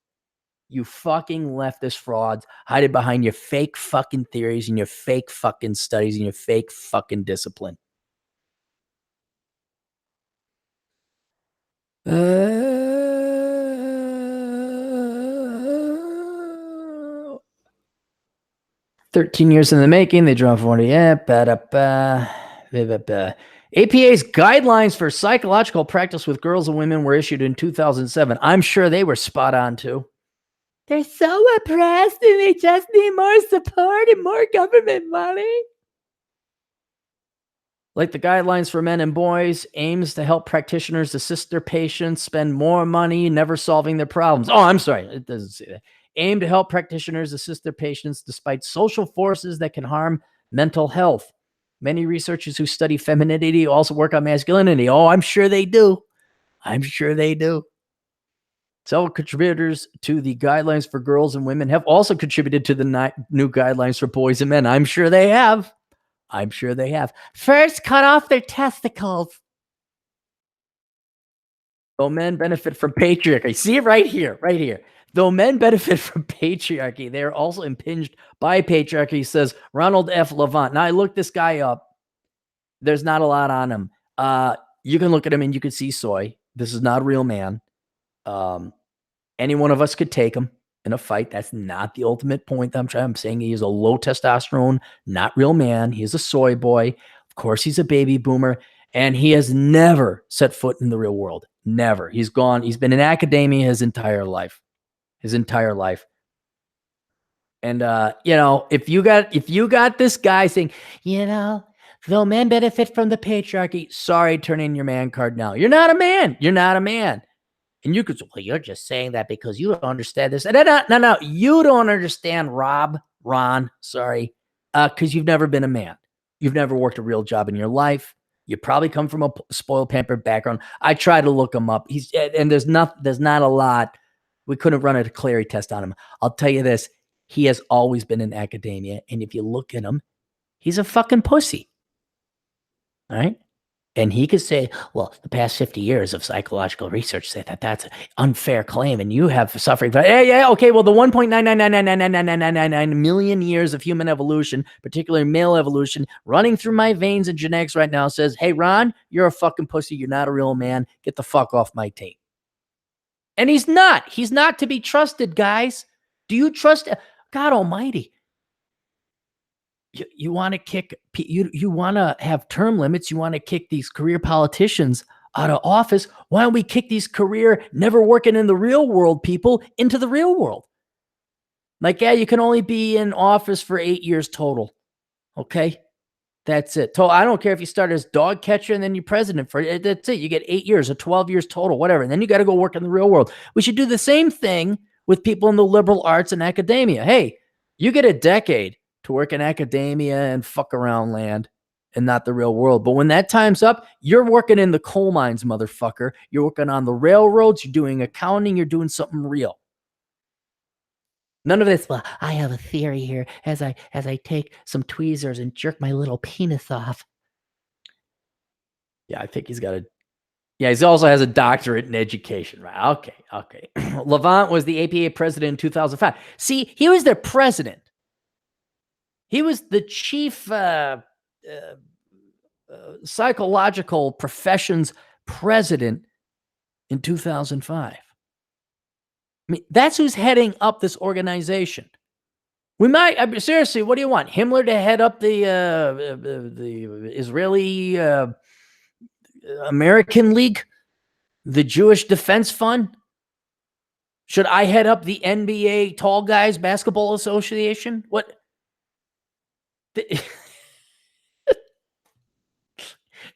You fucking leftist frauds hiding behind your fake fucking theories and your fake fucking studies and your fake fucking discipline. 13 years in the making. They draw 40. Yeah. APA's guidelines for psychological practice with girls and women were issued in 2007. I'm sure they were spot on too. They're so oppressed and they just need more support and more government money. Like the guidelines for men and boys, aims to help practitioners assist their patients spend more money, never solving their problems. Oh, I'm sorry. It doesn't say that. Aim to help practitioners assist their patients despite social forces that can harm mental health. Many researchers who study femininity also work on masculinity. Oh, I'm sure they do. I'm sure they do. Several contributors to the guidelines for girls and women have also contributed to the new guidelines for boys and men. I'm sure they have. I'm sure they have. First, cut off their testicles. Though men benefit from patriarchy. See it right here, right here. Though men benefit from patriarchy, they are also impinged by patriarchy, says Ronald F. Levant. Now, I looked this guy up. There's not a lot on him. You can look at him and you can see soy. This is not a real man. Any one of us could take him in a fight. That's not the ultimate point that I'm saying. He is a low testosterone, not real man. He is a soy boy. Of course, he's a baby boomer, and he has never set foot in the real world. Never. He's gone. He's been in academia his entire life. And if you got this guy saying, though men benefit from the patriarchy, sorry, turn in your man card now. You're not a man. You're not a man. And you could say, well, you're just saying that because you don't understand this. No. You don't understand, Ron, sorry, because you've never been a man. You've never worked a real job in your life. You probably come from a spoiled, pampered background. I try to look him up. There's not a lot. We couldn't run a Clary test on him. I'll tell you this. He has always been in academia. And if you look at him, he's a fucking pussy. All right. And he could say, well, the past 50 years of psychological research say that that's an unfair claim, and you have suffering. But okay. Well, the 1.999999999 million years of human evolution, particularly male evolution, running through my veins and genetics right now says, hey, Ron, you're a fucking pussy. You're not a real man. Get the fuck off my team. And he's not. He's not to be trusted, guys. Do you trust God Almighty? You want to kick, you want to have term limits. You want to kick these career politicians out of office. Why don't we kick these career, never working in the real world people into the real world? Like, you can only be in office for 8 years total. Okay. That's it. I don't care if you start as dog catcher and then you're president for it. That's it. You get 8 years or 12 years total, whatever. And then you got to go work in the real world. We should do the same thing with people in the liberal arts and academia. Hey, you get a decade to work in academia and fuck around land and not the real world. But when that time's up, you're working in the coal mines, motherfucker. You're working on the railroads. You're doing accounting. You're doing something real. None of this, well, I have a theory here as I take some tweezers and jerk my little penis off. Yeah, I think he's got he also has a doctorate in education, right? Okay. Levant was the APA president in 2005. See, he was their president. He was the chief psychological professions president in 2005. I mean, that's who's heading up this organization. We might, seriously, what do you want? Himmler to head up the Israeli American League? The Jewish Defense Fund? Should I head up the NBA Tall Guys Basketball Association? What?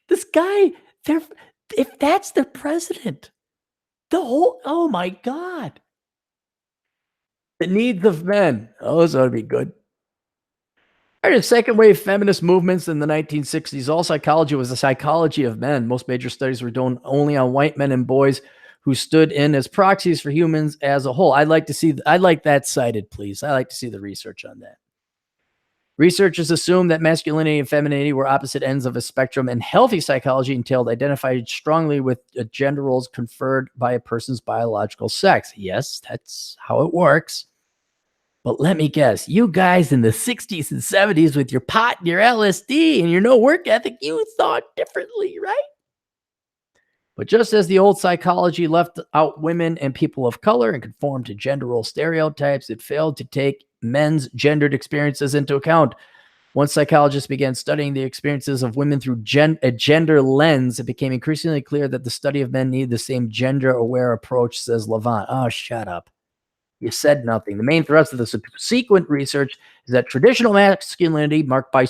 This guy, if that's the president, oh my God. The needs of men. Oh, this ought to be good. The second wave feminist movements in the 1960s, all psychology was the psychology of men. Most major studies were done only on white men and boys who stood in as proxies for humans as a whole. I'd like that cited, please. I'd like to see the research on that. Researchers assumed that masculinity and femininity were opposite ends of a spectrum, and healthy psychology entailed identified strongly with gender roles conferred by a person's biological sex. Yes, that's how it works. But let me guess, you guys in the 60s and 70s with your pot and your LSD and your no work ethic, you thought differently, right? But just as the old psychology left out women and people of color and conformed to gender role stereotypes, it failed to take men's gendered experiences into account. Once psychologists began studying the experiences of women through a gender lens, it became increasingly clear that the study of men needed the same gender-aware approach, says Levant. Oh, shut up. You said nothing. The main thrust of the subsequent research is that traditional masculinity, marked by,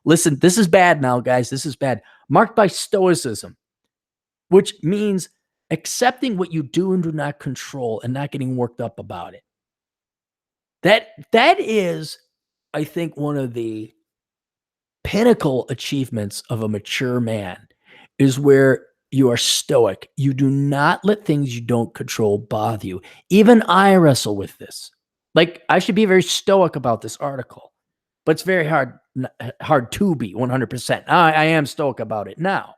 listen, this is bad now, guys. This is bad. Marked by Stoicism, which means accepting what you do and do not control and not getting worked up about it. That is, I think, one of the pinnacle achievements of a mature man is where you are stoic. You do not let things you don't control bother you. Even I wrestle with this. Like, I should be very stoic about this article, but it's very hard to be 100%. I am stoic about it now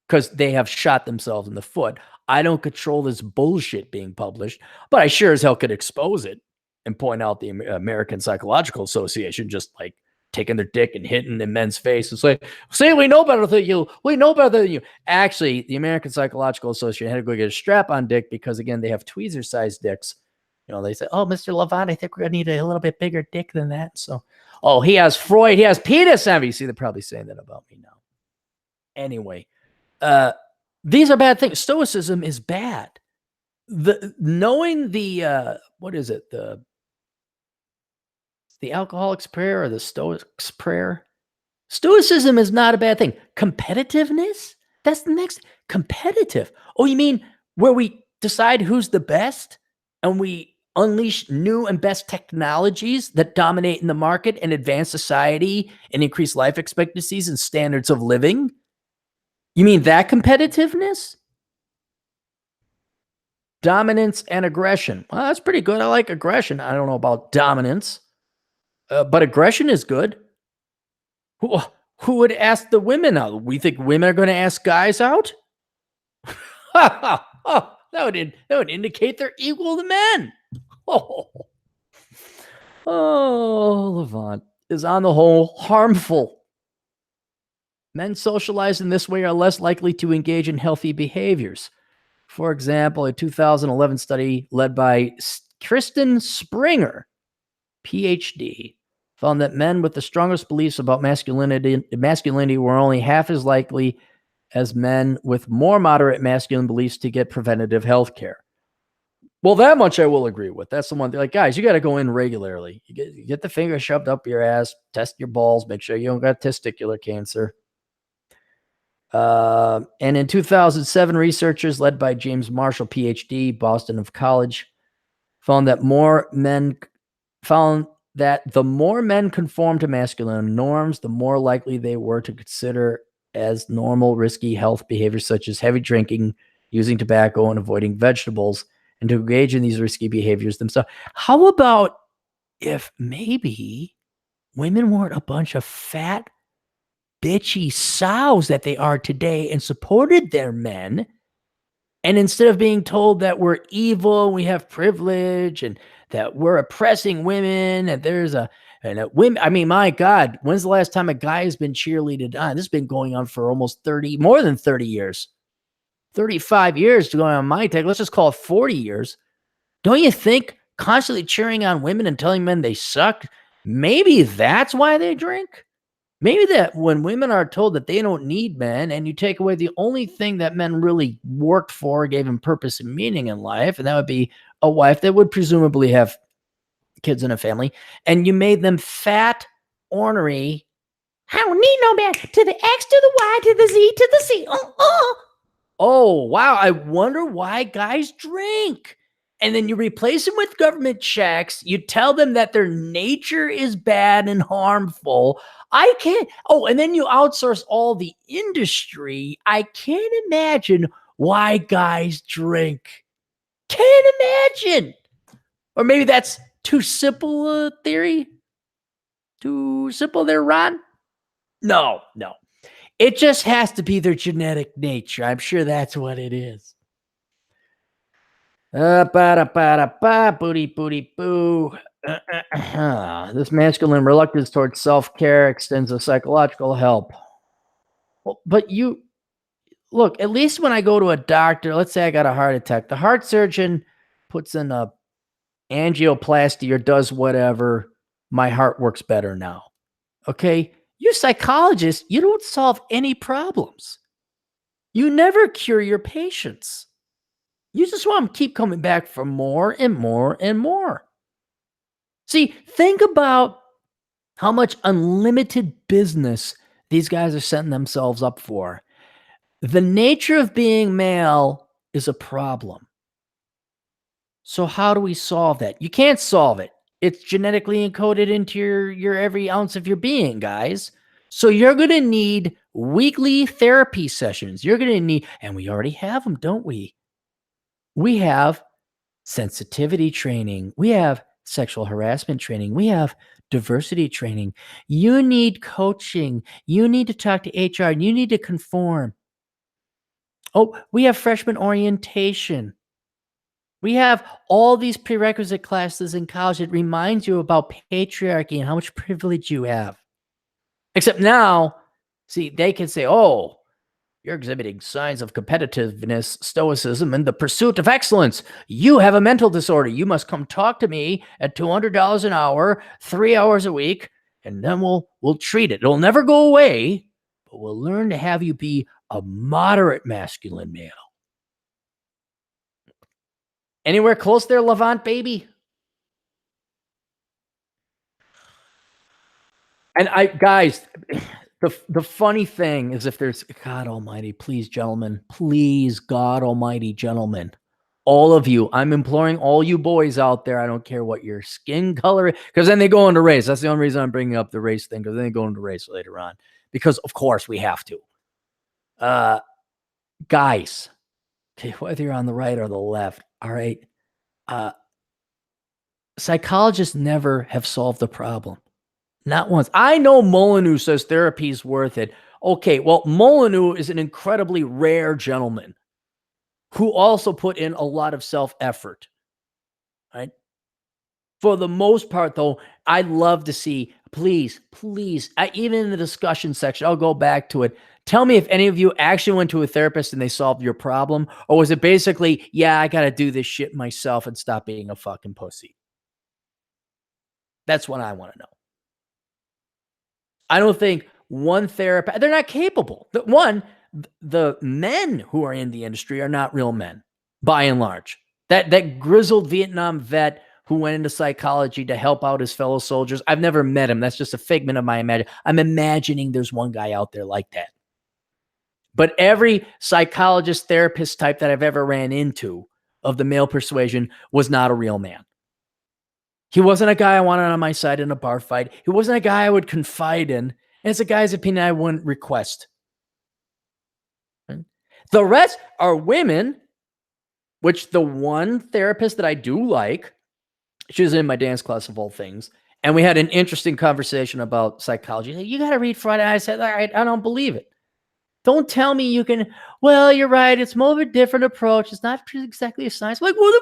because they have shot themselves in the foot. I don't control this bullshit being published, but I sure as hell could expose it and point out the American Psychological Association just like taking their dick and hitting the men's face and say, see, we know better than you. We know better than you. Actually, the American Psychological Association had to go get a strap-on dick because, again, they have tweezer-sized dicks. You know, they say, oh, Mr. Levant, I think we're going to need a little bit bigger dick than that. So, oh, he has Freud. He has penis envy. See, they're probably saying that about me now. Anyway, these are bad things. Stoicism is bad. Knowing the, what is it? The alcoholic's prayer or the stoic's prayer. Stoicism is not a bad thing. Competitiveness? That's the next. Competitive. Oh, you mean where we decide who's the best and we unleash new and best technologies that dominate in the market and advance society and increase life expectancies and standards of living? You mean that competitiveness? Dominance and aggression. Well, that's pretty good. I like aggression. I don't know about dominance, but aggression is good. Who would ask the women out? We think women are going to ask guys out? That would indicate they're equal to men. Levant is on the whole harmful. Men socialized in this way are less likely to engage in healthy behaviors. For example, a 2011 study led by Kristen Springer, PhD, found that men with the strongest beliefs about masculinity were only half as likely as men with more moderate masculine beliefs to get preventative health care. Well, that much I will agree with. That's the one thing. Like, guys, you got to go in regularly. You get the finger shoved up your ass, test your balls, make sure you don't got testicular cancer. And in 2007, researchers led by James Marshall, PhD, Boston College, found that the more men conformed to masculine norms, the more likely they were to consider as normal risky health behaviors such as heavy drinking, using tobacco, and avoiding vegetables, and to engage in these risky behaviors themselves. How about if maybe women weren't a bunch of fat, bitchy sows that they are today and supported their men, and instead of being told that we're evil, we have privilege, and that we're oppressing women, and women, I mean, my God, when's the last time a guy has been cheerleaded on? This has been going on for almost more than 30 years. 35 years to go on my take. Let's just call it 40 years. Don't you think constantly cheering on women and telling men they suck, maybe that's why they drink? Maybe that when women are told that they don't need men and you take away the only thing that men really worked for, gave them purpose and meaning in life, and that would be a wife that would presumably have kids and a family, and you made them fat, ornery, I don't need no man, to the X to the Y to the Z to the C. Oh, wow. I wonder why guys drink. And then you replace them with government checks. You tell them that their nature is bad and harmful. I can't. Oh, and then you outsource all the industry. I can't imagine why guys drink. Can't imagine. Or maybe that's too simple a theory. Too simple there, Ron? No. It just has to be their genetic nature. I'm sure that's what it is. Booty, boo. This masculine reluctance towards self-care extends to psychological help. Well, but look, at least when I go to a doctor, let's say I got a heart attack, the heart surgeon puts in a angioplasty or does whatever, my heart works better now. Okay? You psychologists, you don't solve any problems. You never cure your patients. You just want to keep coming back for more and more and more. See, think about how much unlimited business these guys are setting themselves up for. The nature of being male is a problem. So how do we solve that? You can't solve it. It's genetically encoded into your every ounce of your being, guys. So you're going to need weekly therapy sessions. You're going to need, and we already have them, don't we? We have sensitivity training. We have sexual harassment training. We have diversity training. You need coaching. You need to talk to HR. You need to conform. Oh, we have freshman orientation. We have all these prerequisite classes in college. It reminds you about patriarchy and how much privilege you have. Except now, see, they can say, oh, you're exhibiting signs of competitiveness, stoicism, and the pursuit of excellence. You have a mental disorder. You must come talk to me at $200 an hour, 3 hours a week, and then we'll treat it. It'll never go away, but we'll learn to have you be a moderate masculine male. Anywhere close there, Levant, baby? And guys, the funny thing is, if there's, God almighty, please, gentlemen, please, God almighty, gentlemen, all of you, I'm imploring all you boys out there, I don't care what your skin color is, because then they go into race. That's the only reason I'm bringing up the race thing, because then they go into race later on, because of course we have to. Guys, okay, whether you're on the right or the left, all right, psychologists never have solved the problem. Not once. I know Molyneux says therapy is worth it. Okay, well, Molyneux is an incredibly rare gentleman who also put in a lot of self-effort, right? For the most part, though, I'd love to see, please, even in the discussion section, I'll go back to it. Tell me if any of you actually went to a therapist and they solved your problem, or was it basically, yeah, I got to do this shit myself and stop being a fucking pussy? That's what I want to know. I don't think one therapist, they're not capable. The men who are in the industry are not real men, by and large. That grizzled Vietnam vet who went into psychology to help out his fellow soldiers, I've never met him. That's just a figment of my imagination. I'm imagining there's one guy out there like that. But every psychologist, therapist type that I've ever ran into of the male persuasion was not a real man. He wasn't a guy I wanted on my side in a bar fight. He wasn't a guy I would confide in. And it's a guy's opinion I wouldn't request. The rest are women, which the one therapist that I do like, she was in my dance class of all things, and we had an interesting conversation about psychology. You got to read Freud. I said, all right, I don't believe it. Don't tell me you can, well, you're right. It's more of a different approach. It's not exactly a science. Like, what?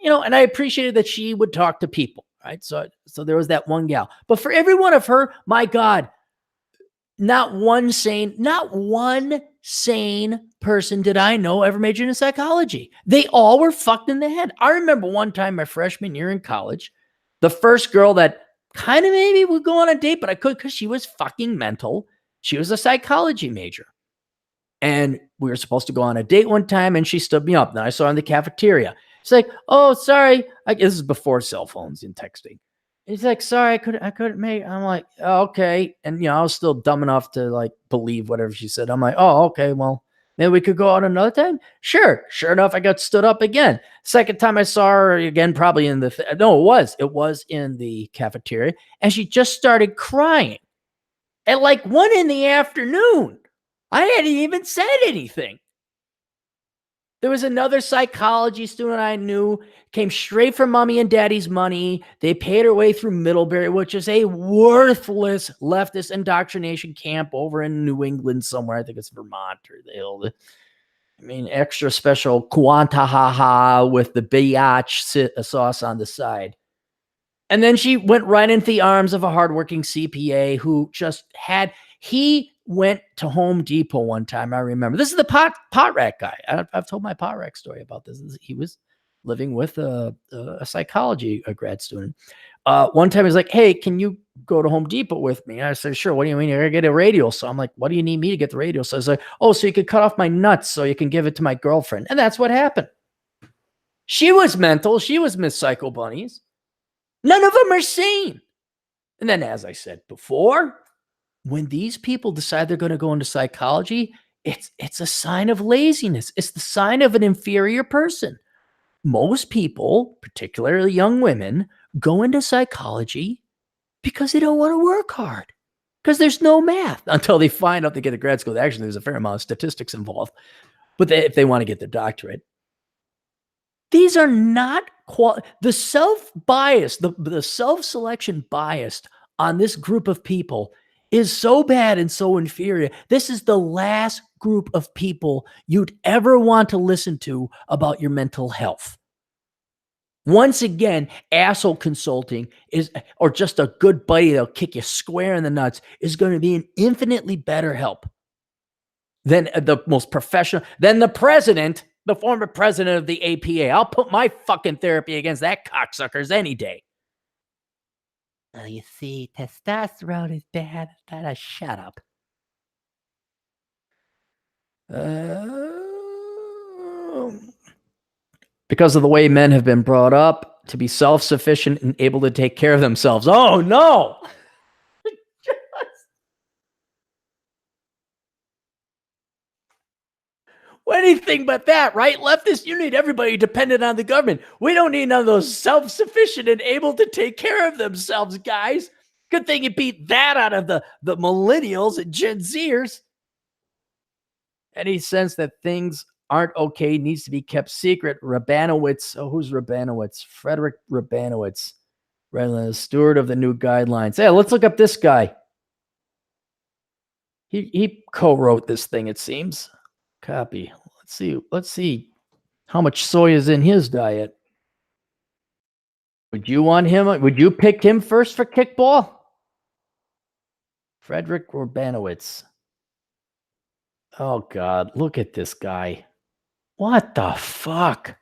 You know, and I appreciated that she would talk to people, right? So there was that one gal. But for every one of her, my God, not one sane person did I know ever majored in psychology. They all were fucked in the head. I remember one time my freshman year in college, the first girl that kind of maybe would go on a date, but I could because she was fucking mental. She was a psychology major. And we were supposed to go on a date one time, and she stood me up. Then I saw her in the cafeteria. She's like, oh, sorry. This is before cell phones and texting. He's like, sorry, I couldn't make. I'm like, oh, okay. And, I was still dumb enough to like believe whatever she said. I'm like, oh, okay. Well, maybe we could go out another time. Sure. Sure enough, I got stood up again. Second time I saw her again, probably in it was in the cafeteria. And she just started crying at like 1 PM. I hadn't even said anything. There was another psychology student I knew, came straight from mommy and daddy's money. They paid her way through Middlebury, which is a worthless leftist indoctrination camp over in New England somewhere. I think it's Vermont or the hill. Extra special Quantahaha with the biatch sauce on the side. And then she went right into the arms of a hardworking CPA who just he went to Home Depot one time. I remember this is the pot rack guy. I've told my pot rack story about this. He was living with a psychology grad student. One time he's like, hey, can you go to Home Depot with me? I said, sure. What do you mean? You're going to get a radial saw. I'm like, what do you need me to get the radial saw? I was like, oh, so you could cut off my nuts so you can give it to my girlfriend. And that's what happened. She was mental. She was Miss Psycho Bunnies. None of them are sane. And then, as I said before, when these people decide they're going to go into psychology, it's a sign of laziness. It's the sign of an inferior person. Most people, particularly young women, go into psychology because they don't want to work hard, because there's no math until they find out they get to grad school. Actually, there's a fair amount of statistics involved, but if they want to get their doctorate, these are not the self-bias, the self-selection bias on this group of people is so bad and so inferior. This is the last group of people you'd ever want to listen to about your mental health. Once again, asshole consulting is, or just a good buddy that'll kick you square in the nuts, is going to be an infinitely better help than the most professional, than the president, the former president of the APA. I'll put my fucking therapy against that cocksuckers any day. You see, testosterone is bad. Shut up. Because of the way men have been brought up to be self-sufficient and able to take care of themselves. Oh, no. Anything but that, right? Leftists, you need everybody dependent on the government. We don't need none of those self-sufficient and able to take care of themselves, guys. Good thing you beat that out of the millennials and Gen Zers. Any sense that things aren't okay needs to be kept secret. Rabanowitz. Oh, who's Rabanowitz? Frederick Rabanowitz. Steward of the new guidelines. Hey, let's look up this guy. He co-wrote this thing, it seems. Copy. Let's see how much soy is in his diet. Would you want him? Would you pick him first for kickball? Frederick Rabanowitz. Oh God, look at this guy. What the fuck?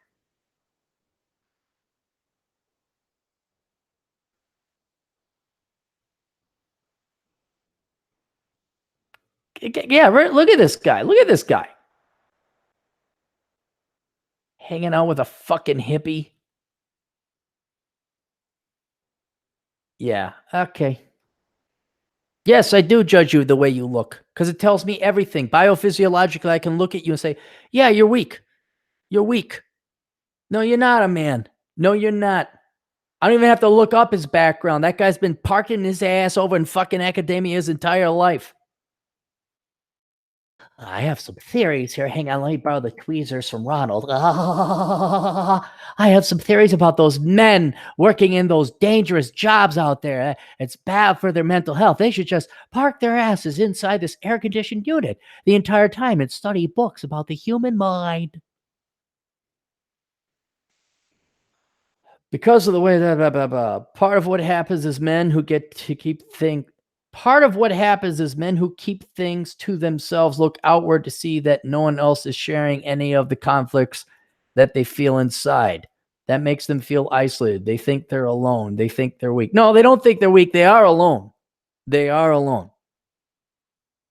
Yeah, look at this guy. Look at this guy. Hanging out with a fucking hippie. Yeah, okay. Yes, I do judge you the way you look, because it tells me everything. Biophysiologically, I can look at you and say, yeah, you're weak. You're weak. No, you're not a man. No, you're not. I don't even have to look up his background. That guy's been parking his ass over in fucking academia his entire life. I have some theories here. Hang on, let me borrow the tweezers from Ronald. I have some theories about those men working in those dangerous jobs out there. It's bad for their mental health. They should just park their asses inside this air-conditioned unit the entire time and study books about the human mind. Because of the way that part of what happens is men who get to keep things. Part of what happens is men who keep things to themselves look outward to see that no one else is sharing any of the conflicts that they feel inside. That makes them feel isolated. They think they're alone. They think they're weak. No, they don't think they're weak. They are alone. They are alone.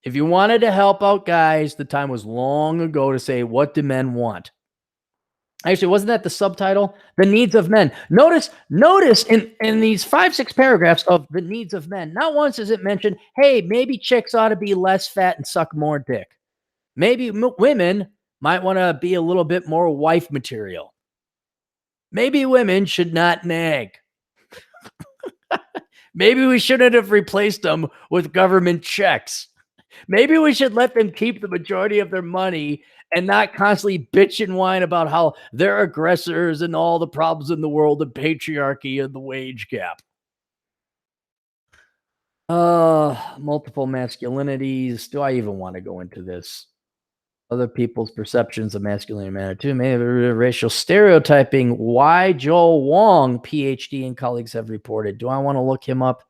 If you wanted to help out guys, the time was long ago to say, what do men want? Actually, wasn't that the subtitle? The needs of men. Notice in these 5-6 paragraphs of the needs of men, not once is it mentioned, hey, maybe chicks ought to be less fat and suck more dick. Maybe women might want to be a little bit more wife material. Maybe women should not nag. Maybe we shouldn't have replaced them with government checks. Maybe we should let them keep the majority of their money and not constantly bitch and whine about how they're aggressors and all the problems in the world of patriarchy and the wage gap. Multiple masculinities. Do I even want to go into this? Other people's perceptions of masculinity matter too. Maybe racial stereotyping. Why Joel Wong, PhD, and colleagues have reported. Do I want to look him up?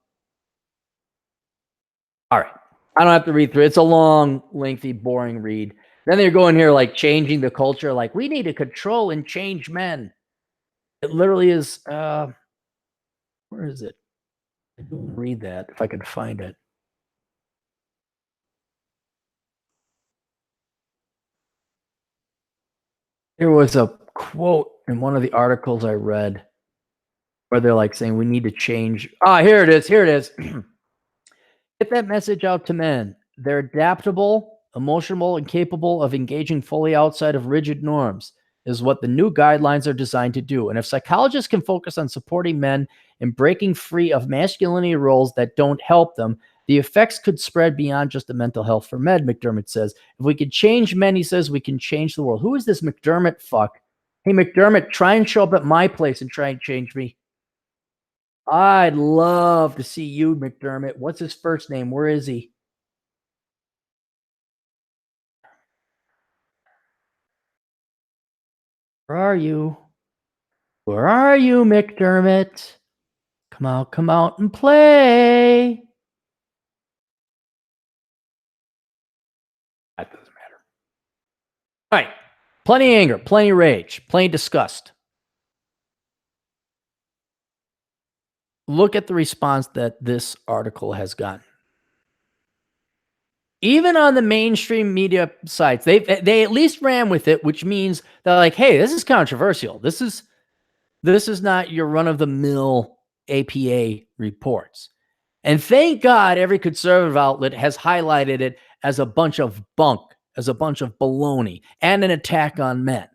All right. I don't have to read through it. It's a long, lengthy, boring read. Then they're going here like changing the culture. Like, we need to control and change men. It literally is, where is it? I don't read that if I could find it. There was a quote in one of the articles I read where they're like saying we need to change. Ah, here it is. Here it is. Get that message out to men. They're adaptable, emotional, and capable of engaging fully outside of rigid norms, is what the new guidelines are designed to do. And if psychologists can focus on supporting men in breaking free of masculinity roles that don't help them, the effects could spread beyond just the mental health for men, McDermott says. If we could change men, he says, we can change the world. Who is this McDermott fuck? Hey, McDermott, try and show up at my place and try and change me. I'd love to see you, McDermott. What's his first name? Where is he? Where are you? Where are you, McDermott? Come out and play. That doesn't matter. All right. Plenty of anger, plenty of rage, plenty of disgust. Look at the response that this article has gotten. Even on the mainstream media sites, they at least ran with it, which means they're like, hey, this is controversial. This is not your run-of-the-mill APA reports. And thank God every conservative outlet has highlighted it as a bunch of bunk, as a bunch of baloney, and an attack on men.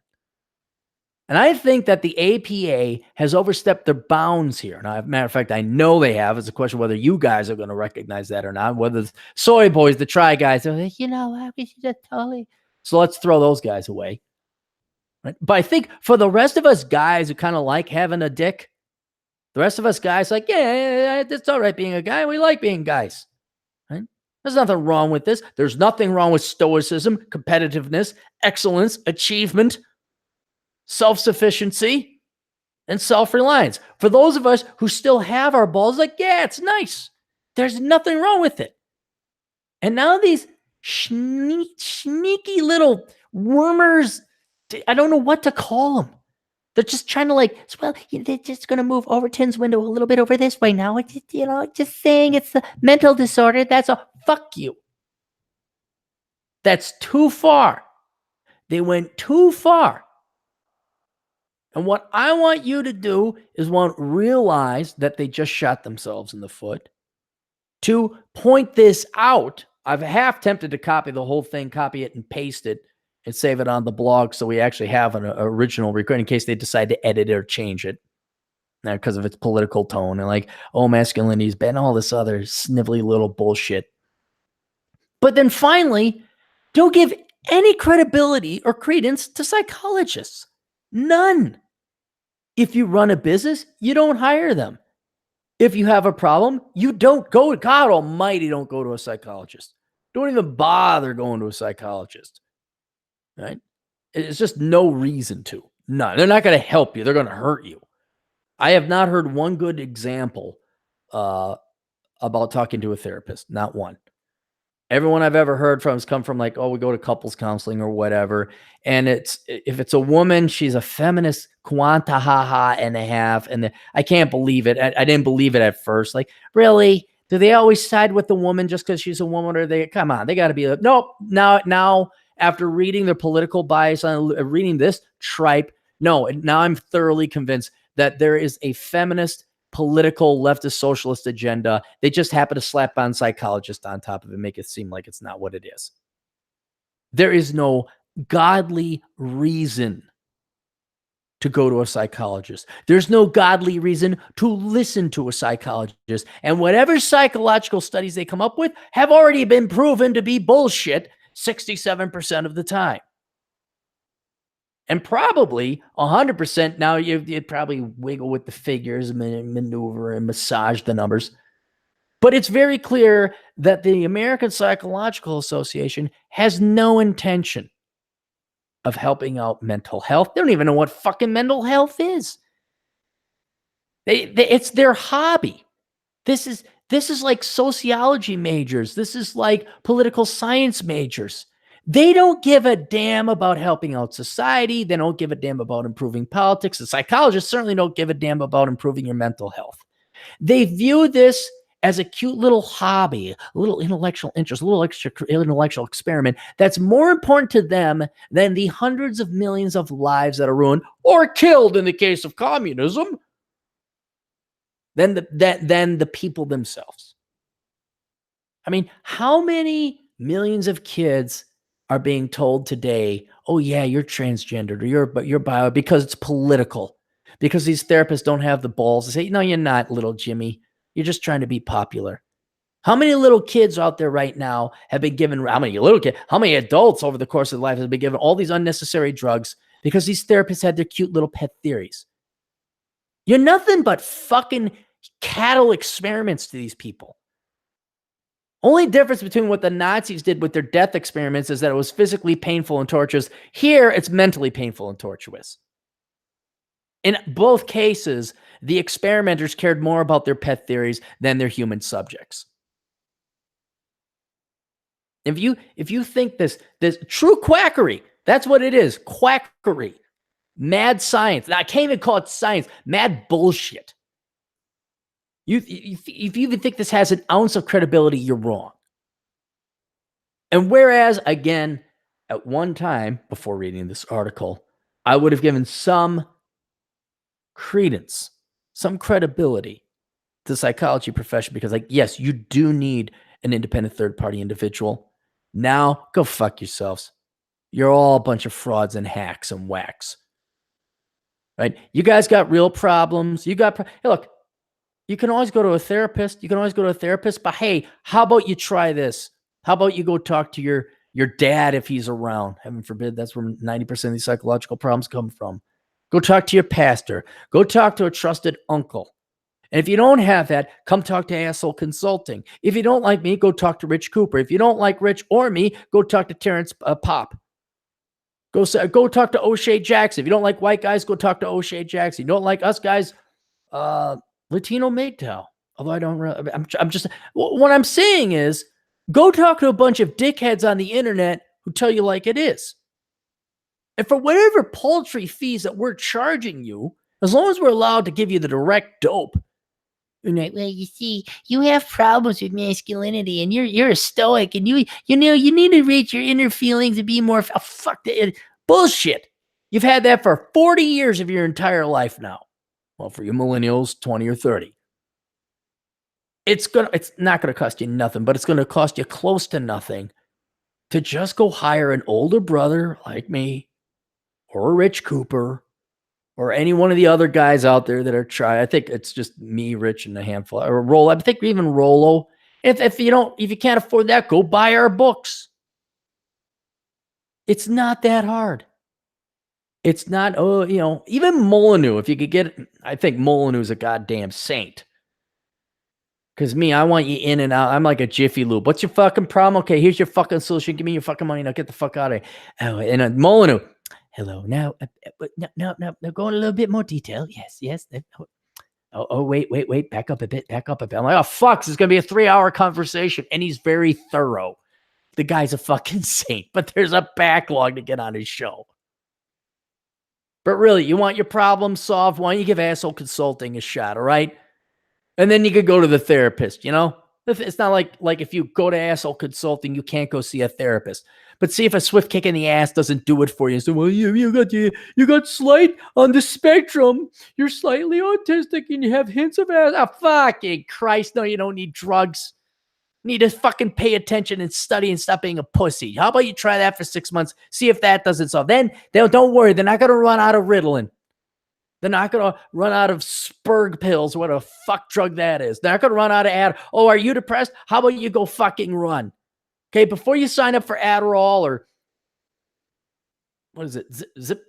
And I think that the APA has overstepped their bounds here. Now, as a matter of fact, I know they have. It's a question whether you guys are going to recognize that or not. Whether the soy boys, the try guys, are like, we should just totally. So let's throw those guys away. Right? But I think for the rest of us guys who kind of like having a dick, the rest of us guys like, yeah, it's all right being a guy. We like being guys. Right? There's nothing wrong with this. There's nothing wrong with stoicism, competitiveness, excellence, achievement, self-sufficiency, and self-reliance. For those of us who still have our balls, like, yeah, it's nice. There's nothing wrong with it. And now these sneaky little wormers, I don't know what to call them. They're just trying to they're just going to move Overton's window a little bit over this way now. Just saying it's a mental disorder. That's a fuck you. That's too far. They went too far. And what I want you to do is realize that they just shot themselves in the foot. To point this out, I've half tempted to copy the whole thing, copy it and paste it and save it on the blog so we actually have an original recording in case they decide to edit it or change it. Now, because of its political tone and like, oh, masculinity's been all this other snivelly little bullshit. But then finally, don't give any credibility or credence to psychologists. None. If you run a business, you don't hire them. If you have a problem, you don't go to, God almighty, don't go to a psychologist. Don't even bother going to a psychologist. Right? It's just no reason to. None. They're not going to help you. They're going to hurt you. I have not heard one good example about talking to a therapist. Not one. Everyone I've ever heard from has come from like, oh, we go to couples counseling or whatever. And if it's a woman, she's a feminist quanta ha and a half. And I can't believe it. I didn't believe it at first. Like, really? Do they always side with the woman just because she's a woman? Or come on, they got to be like, nope. Now, after reading their political bias on reading this tripe, no, now I'm thoroughly convinced that there is a feminist political leftist socialist agenda. They just happen to slap on psychologist on top of it, make it seem like it's not what it is. There is no godly reason to go to a psychologist. There's no godly reason to listen to a psychologist. And whatever psychological studies they come up with have already been proven to be bullshit 67% of the time. And probably 100% now you'd probably wiggle with the figures, maneuver and massage the numbers. But it's very clear that the American Psychological Association has no intention of helping out mental health. They don't even know what fucking mental health is. It's their hobby. This is like sociology majors. This is like political science majors. They don't give a damn about helping out society. They don't give a damn about improving politics. The psychologists certainly don't give a damn about improving your mental health. They view this as a cute little hobby, a little intellectual interest, a little extra intellectual experiment that's more important to them than the hundreds of millions of lives that are ruined or killed in the case of communism than the people themselves. I mean, how many millions of kids are being told today, oh yeah, you're transgendered or you're bio, because it's political, because these therapists don't have the balls to say, no, you're not, little Jimmy. You're just trying to be popular. How many little kids out there right now have been given, how many adults over the course of their life have been given all these unnecessary drugs because these therapists had their cute little pet theories? You're nothing but fucking cattle experiments to these people. Only difference between what the Nazis did with their death experiments is that it was physically painful and torturous. Here, it's mentally painful and torturous. In both cases, the experimenters cared more about their pet theories than their human subjects. If you think this true quackery, that's what it is, quackery, mad science. Now, I can't even call it science, mad bullshit. If you even think this has an ounce of credibility, you're wrong. And whereas, again, at one time before reading this article, I would have given some credence, some credibility to the psychology profession because, like, yes, you do need an independent third-party individual. Now, go fuck yourselves. You're all a bunch of frauds and hacks and whacks. Right? You guys got real problems. Hey, look, you can always go to a therapist. But hey, how about you try this? How about you go talk to your dad if he's around? Heaven forbid, that's where 90% of these psychological problems come from. Go talk to your pastor. Go talk to a trusted uncle. And if you don't have that, come talk to Asshole Consulting. If you don't like me, go talk to Rich Cooper. If you don't like Rich or me, go talk to Terrence Pop. Go talk to O'Shea Jackson. If you don't like white guys, go talk to O'Shea Jackson. You don't like us guys, Latino MGTOW. Although I don't really, I'm just, what I'm saying is go talk to a bunch of dickheads on the internet who tell you like it is. And for whatever paltry fees that we're charging you, as long as we're allowed to give you the direct dope, like, well, you see, you have problems with masculinity, and you're a stoic, and you need to reach your inner feelings and be more. Fuck that bullshit. You've had that for 40 years of your entire life now. Well, for you millennials, 20 or 30. It's not gonna cost you nothing, but it's gonna cost you close to nothing to just go hire an older brother like me, or Rich Cooper, or any one of the other guys out there that are trying. I think it's just me, Rich, and a handful, or Rolo. I think even Rolo. If you can't afford that, go buy our books. It's not that hard. It's not, even Molyneux, if you could get it, I think Molyneux's a goddamn saint. Because me, I want you in and out. I'm like a Jiffy Lube. What's your fucking problem? Okay, here's your fucking solution. Give me your fucking money. Now get the fuck out of here. Oh, and Molyneux. Hello. Now, go in a little bit more detail. Yes. Wait. Back up a bit. I'm like, oh, fuck. This is going to be a 3-hour conversation. And he's very thorough. The guy's a fucking saint. But there's a backlog to get on his show. But really, you want your problem solved? Why don't you give Asshole Consulting a shot, all right? And then you could go to the therapist, It's not like if you go to Asshole Consulting, you can't go see a therapist. But see if a swift kick in the ass doesn't do it for you. So, well, you got slight on the spectrum. You're slightly autistic and you have hints of ass. Oh, fucking Christ. No, you don't need drugs. You need to fucking pay attention and study and stop being a pussy. How about you try that for 6 months? See if that doesn't solve. Then don't worry. They're not going to run out of Ritalin. They're not going to run out of Spurg pills, what a fuck drug that is. They're not going to run out of Oh, are you depressed? How about you go fucking run? Okay, before you sign up for Adderall or what is it?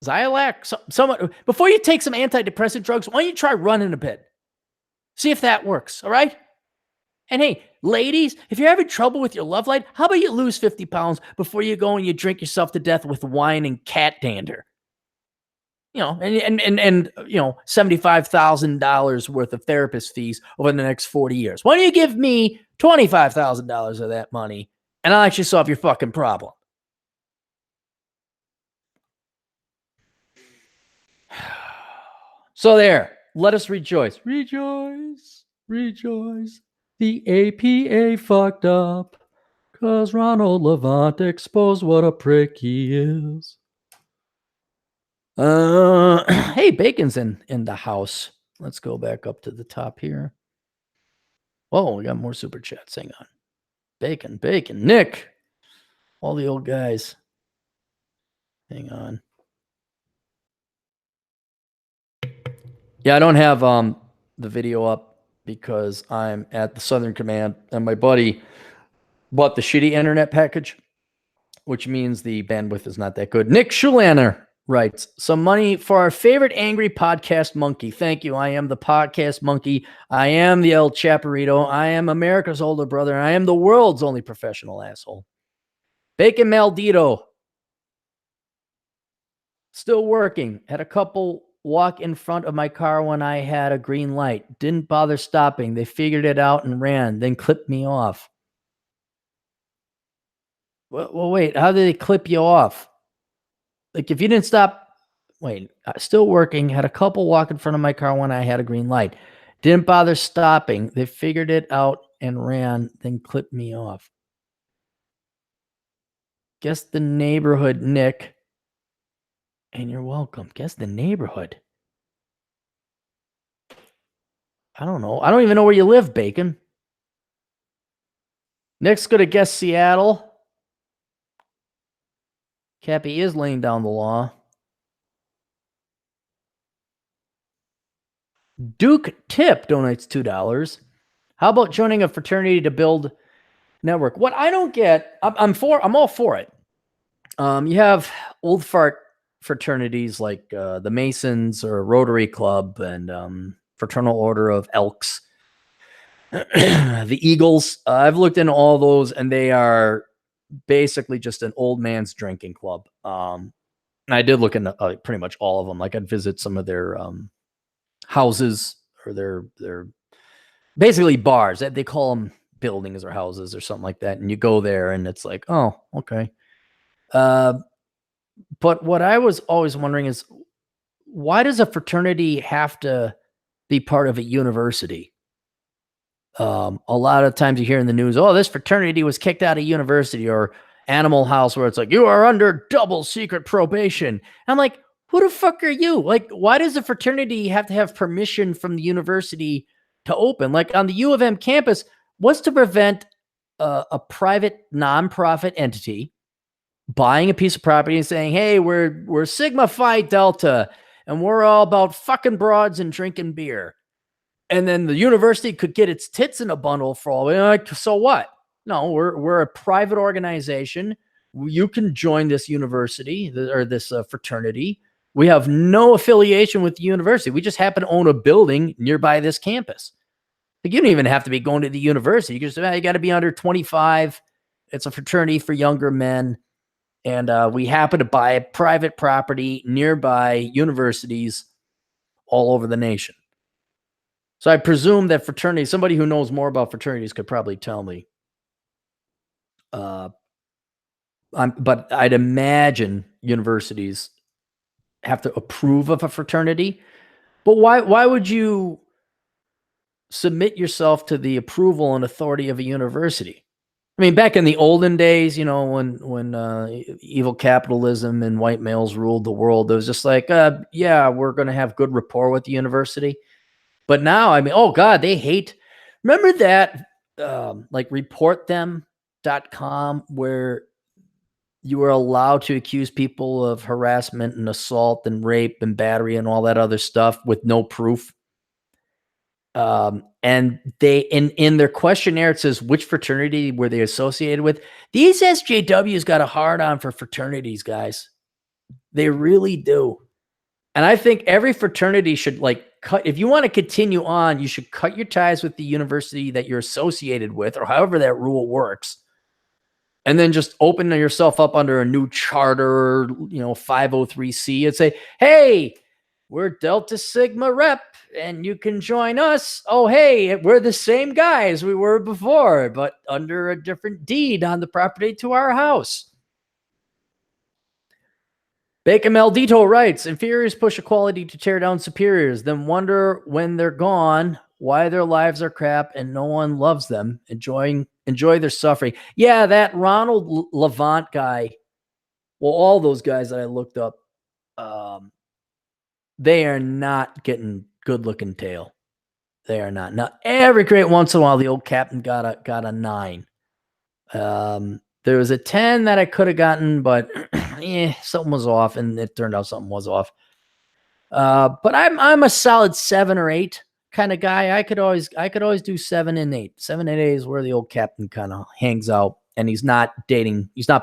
Zylac? Before you take some antidepressant drugs, why don't you try running a bit? See if that works, all right? And hey, ladies, if you're having trouble with your love life, how about you lose 50 pounds before you go and you drink yourself to death with wine and cat dander? And $75,000 worth of therapist fees over the next 40 years. Why don't you give me $25,000 of that money and I'll actually solve your fucking problem. So there, let us rejoice. Rejoice, rejoice. The APA fucked up because Ronald Levant exposed what a prick he is. Hey, Bacon's in the house. Let's go back up to the top here. Whoa, we got more super chats. Hang on. Bacon, Nick. All the old guys. Hang on. Yeah, I don't have the video up because I'm at the Southern Command and my buddy bought the shitty internet package, which means the bandwidth is not that good. Nick Schulaner writes, some money for our favorite angry podcast monkey. Thank you. I am the podcast monkey. I am the El Chaparrito. I am America's older brother. I am the world's only professional asshole. Bacon Maldito. Still working. Had a couple walk in front of my car when I had a green light. Didn't bother stopping. They figured it out and ran, then clipped me off. Well, wait. How did they clip you off? Like, if you didn't stop, still working. Had a couple walk in front of my car when I had a green light. Didn't bother stopping. They figured it out and ran, then clipped me off. Guess the neighborhood, Nick. And you're welcome. Guess the neighborhood. I don't know. I don't even know where you live, Bacon. Nick's going to guess Seattle. Cappy is laying down the law. Duke Tip donates $2. How about joining a fraternity to build network? What I don't get, I'm all for it. You have old fart fraternities like the Masons or Rotary Club and Fraternal Order of Elks, the Eagles. I've looked into all those, and they are basically just an old man's drinking club. And I did look into pretty much all of them. Like, I'd visit some of their houses or their basically bars. They call them buildings or houses or something like that. And you go there and it's like, oh, okay. But what I was always wondering is, why does a fraternity have to be part of a university? A lot of times you hear in the news, oh, this fraternity was kicked out of university, or Animal House, where it's like, you are under double secret probation. I'm like, who the fuck are you? Like, why does a fraternity have to have permission from the university to open? Like, on the U of M campus, what's to prevent a private nonprofit entity buying a piece of property and saying, hey, we're Sigma Phi Delta, and we're all about fucking broads and drinking beer. And then the university could get its tits in a bundle for all. Like, so what? No, we're a private organization. You can join this university or this fraternity. We have no affiliation with the university. We just happen to own a building nearby this campus. Like, you don't even have to be going to the university. You can just, you got to be under 25. It's a fraternity for younger men. And we happen to buy private property nearby universities all over the nation. So I presume that fraternity, somebody who knows more about fraternities could probably tell me. But I'd imagine universities have to approve of a fraternity. But why would you submit yourself to the approval and authority of a university? I mean, back in the olden days, you know, when evil capitalism and white males ruled the world, it was just like, yeah, we're going to have good rapport with the university. But now, I mean, oh God, they hate. Remember that, like reportthem.com, where you were allowed to accuse people of harassment and assault and rape and battery and all that other stuff with no proof. And they, in their questionnaire, it says, which fraternity were they associated with? These SJWs got a hard on for fraternities, guys. They really do. And I think every fraternity should, like, cut. If you want to continue on, you should cut your ties with the university that you're associated with, or however that rule works. And then just open yourself up under a new charter, 503C, and say, hey, we're Delta Sigma Rep, and you can join us. Oh, hey, we're the same guys we were before, but under a different deed on the property to our house. Bacon Maldito writes, inferiors push equality to tear down superiors, then wonder when they're gone why their lives are crap and no one loves them. Enjoy their suffering. Yeah, that Ronald Levant guy, well, all those guys that I looked up, they are not getting good looking tail. They are not. Now, every great once in a while, the old captain got a 9. There was a 10 that I could have gotten, but something was off, and it turned out something was off. But I'm a solid 7 or 8 kind of guy. I could always do 7 and 8. 7 and 8 is where the old captain kind of hangs out, and he's not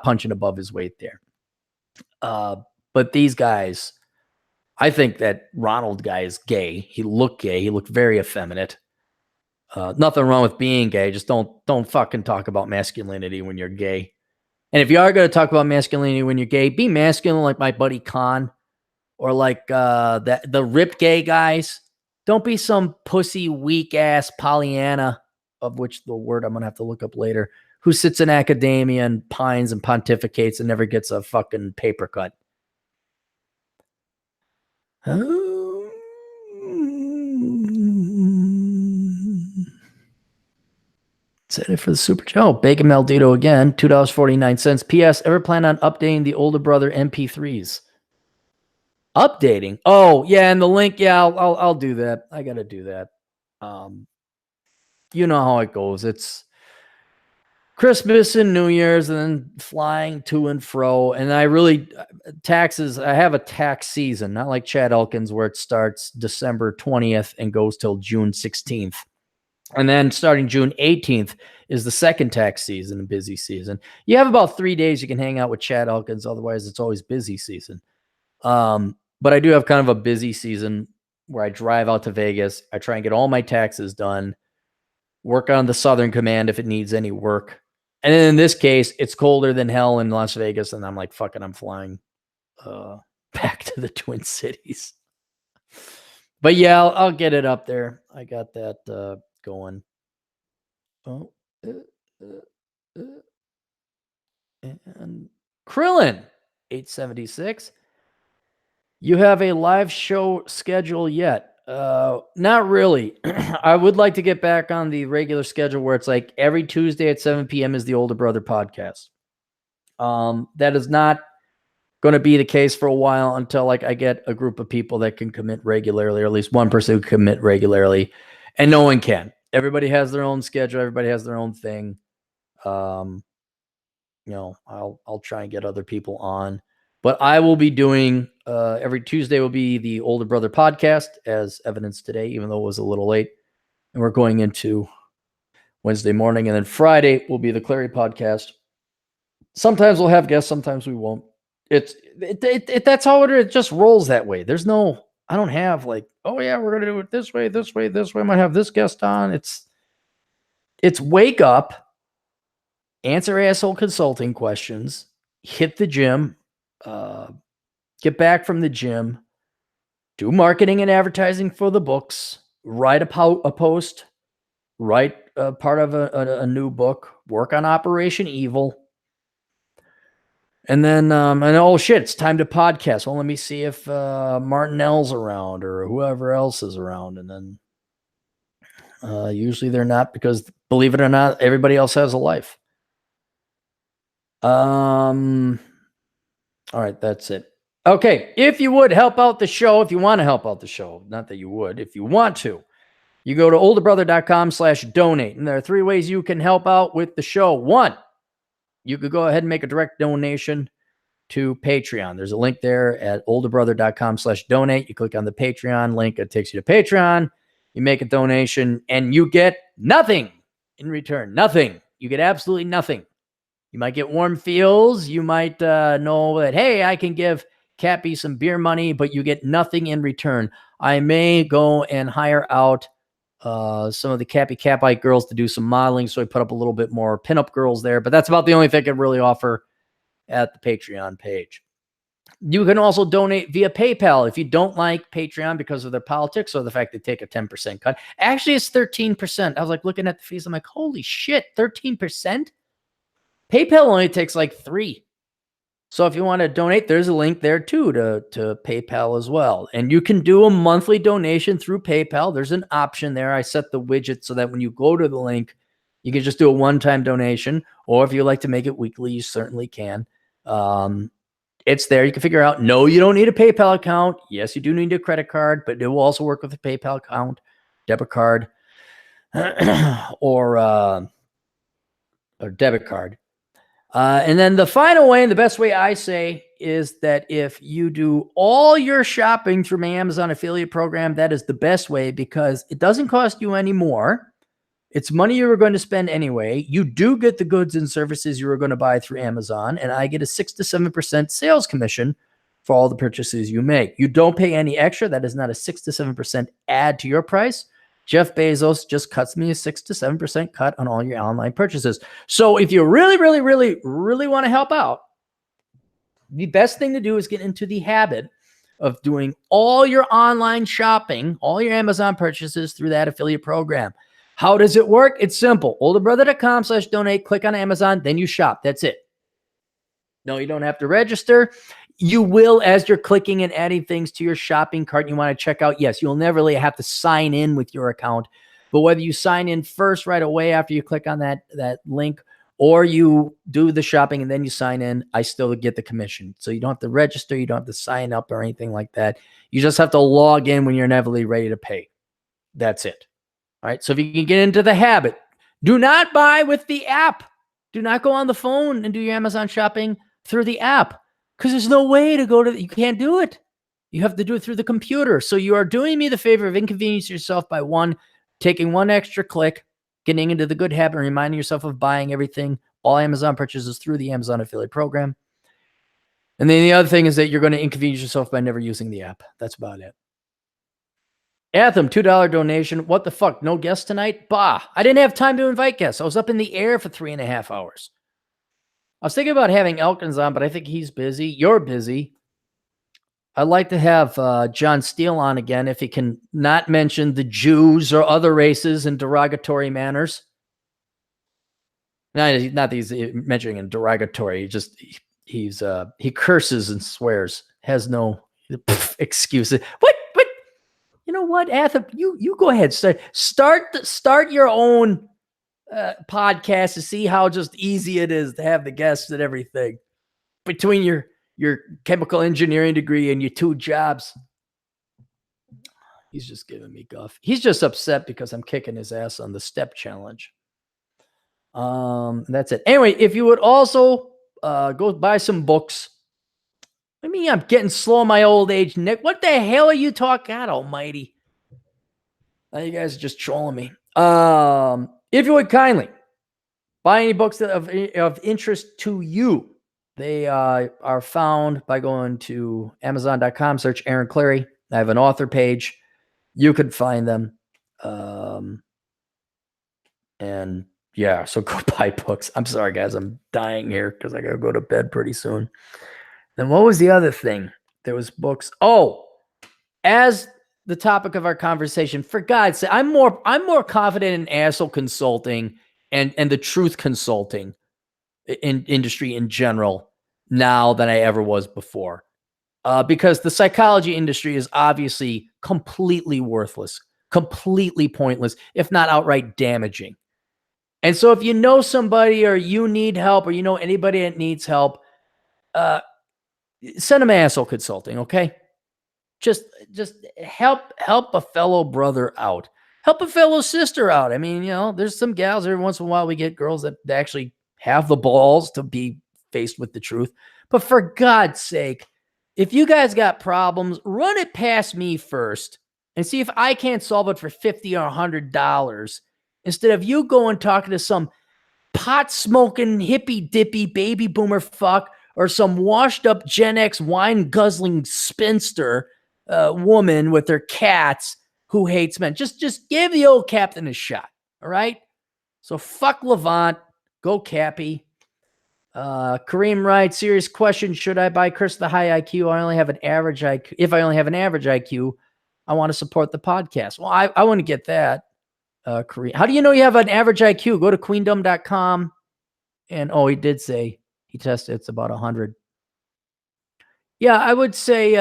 punching above his weight there. But these guys, I think that Ronald guy is gay. He looked gay. He looked very effeminate. Nothing wrong with being gay. Just don't fucking talk about masculinity when you're gay. And if you are going to talk about masculinity when you're gay, be masculine like my buddy Khan, or like the ripped gay guys. Don't be some pussy, weak ass Pollyanna, of which the word I'm going to have to look up later, who sits in academia and pines and pontificates and never gets a fucking paper cut. Oh. Is that it for the super chat? Oh, Bacon Maldito again, $2.49. P.S. Ever plan on updating the older brother MP3s? Updating? Oh, yeah, and the link, yeah, I'll do that. I got to do that. You know how it goes. It's Christmas and New Year's and then flying to and fro. And taxes, I have a tax season, not like Chad Elkins where it starts December 20th and goes till June 16th. And then starting June 18th is the second tax season and busy season. You have about 3 days you can hang out with Chad Elkins. Otherwise, it's always busy season. But I do have kind of a busy season where I drive out to Vegas. I try and get all my taxes done, work on the Southern Command if it needs any work. And then in this case, it's colder than hell in Las Vegas. And I'm like, fuck it, I'm flying back to the Twin Cities. But yeah, I'll get it up there. I got that going. Oh, and Krillin, 876. You have a live show schedule yet? Not really. I would like to get back on the regular schedule where it's like every Tuesday at 7 p.m. is the Older Brother podcast. That is not going to be the case for a while until like I get a group of people that can commit regularly, or at least one person who can commit regularly, and no one can. Everybody has their own schedule. Everybody has their own thing. I'll try and get other people on, but I will be doing every Tuesday will be the Older Brother podcast, as evidenced today, even though it was a little late. And we're going into Wednesday morning, and then Friday will be the Clary podcast. Sometimes we'll have guests, sometimes we won't. That's how it just rolls that way. I don't have like, oh yeah, we're gonna do it this way. I might have this guest on. It's wake up, answer asshole consulting questions, hit the gym, get back from the gym, do marketing and advertising for the books, write a post, write a part of a new book, work on Operation Evil. And then, oh shit, it's time to podcast. Well, let me see if Martinell's around or whoever else is around. And then usually they're not, because believe it or not, everybody else has a life. All right, that's it. Okay, if you would help out the show, if you want to help out the show, not that you would, if you want to, you go to olderbrother.com/donate. And there are 3 ways you can help out with the show. 1, you could go ahead and make a direct donation to Patreon. There's a link there at olderbrother.com/donate. You click on the Patreon link. It takes you to Patreon. You make a donation and you get nothing in return. Nothing. You get absolutely nothing. You might get warm feels. You might know that, hey, I can give Cappy some beer money, but you get nothing in return. I may go and hire out some of the Cappy girls to do some modeling, so I put up a little bit more pinup girls there, but that's about the only thing I can really offer at the Patreon page. You can also donate via PayPal if you don't like Patreon because of their politics or the fact they take a 10% cut. Actually, it's 13%. I was like looking at the fees. I'm like, holy shit, 13%? PayPal only takes like 3%. So if you want to donate, there's a link there too to PayPal as well. And you can do a monthly donation through PayPal. There's an option there. I set the widget so that when you go to the link, you can just do a one-time donation. Or if you like to make it weekly, you certainly can. It's there. You can figure out, no, you don't need a PayPal account. Yes, you do need a credit card, but it will also work with a PayPal account, debit card, or debit card. And then the final way, and the best way I say, is that if you do all your shopping through my Amazon affiliate program, that is the best way because it doesn't cost you any more. It's money you were going to spend anyway. You do get the goods and services you were going to buy through Amazon, and I get a 6 to 7% sales commission for all the purchases you make. You don't pay any extra. That is not a 6 to 7% add to your price. Jeff Bezos just cuts me a 6 to 7% cut on all your online purchases. So if you really, really, really, really want to help out, the best thing to do is get into the habit of doing all your online shopping, all your Amazon purchases through that affiliate program. How does it work? It's simple. olderbrother.com/donate, click on Amazon, then you shop. That's it. No, you don't have to register. You will, as you're clicking and adding things to your shopping cart you want to check out. Yes, you'll never really have to sign in with your account. But whether you sign in first right away after you click on that link, or you do the shopping and then you sign in, I still get the commission. So you don't have to register. You don't have to sign up or anything like that. You just have to log in when you're inevitably ready to pay. That's it. All right. So if you can get into the habit, do not buy with the app. Do not go on the phone and do your Amazon shopping through the app because there's no way to go to, you can't do it. You have to do it through the computer. So you are doing me the favor of inconveniencing yourself by taking one extra click, getting into the good habit and reminding yourself of buying everything, all Amazon purchases through the Amazon affiliate program. And then the other thing is that you're going to inconvenience yourself by never using the app. That's about it. Anthem, $2 donation. What the fuck? No guests tonight? Bah. I didn't have time to invite guests. I was up in the air for 3.5 hours. I was thinking about having Elkins on, but I think he's busy. You're busy. I'd like to have John Steele on again if he can not mention the Jews or other races in derogatory manners. Not that he's mentioning in derogatory. He curses and swears. Has no excuses. What? You know what, Anthem? You go ahead. Start your own podcast to see how just easy it is to have the guests and everything. Between your chemical engineering degree and your 2 jobs. He's just giving me guff. He's just upset because I'm kicking his ass on the step challenge. That's it. Anyway, if you would also go buy some books. I mean, I'm getting slow in my old age, Nick. What the hell are you talking? God almighty. Now you guys are just trolling me. If you would kindly buy any books that of interest to you, they are found by going to Amazon.com, search Aaron Clary. I have an author page. You could find them. And yeah, so go buy books. I'm sorry, guys. I'm dying here because I got to go to bed pretty soon. Then what was the other thing? There was books. Oh, as the topic of our conversation, for God's sake, I'm more confident in asshole consulting and the truth consulting in industry in general now than I ever was before. Because the psychology industry is obviously completely worthless, completely pointless, if not outright damaging. And so if you know somebody or you need help or you know anybody that needs help, send them asshole consulting, okay? Just help a fellow brother out. Help a fellow sister out. I mean, there's some gals every once in a while we get girls that actually have the balls to be faced with the truth. But for God's sake, if you guys got problems, run it past me first and see if I can't solve it for $50 or $100 instead of you going talking to some pot-smoking, hippy-dippy baby boomer fuck or some washed-up Gen X wine-guzzling spinster woman with their cats who hates men. Just give the old captain a shot, all right? So fuck Levant, go Cappy. Kareem writes, serious question. Should I buy Chris the high IQ? I only have an average IQ. If I only have an average IQ, I want to support the podcast. Well, I want to get that. Kareem, how do you know you have an average IQ? Go to queendom.com. And he did say he tested it's about 100. Yeah, I would say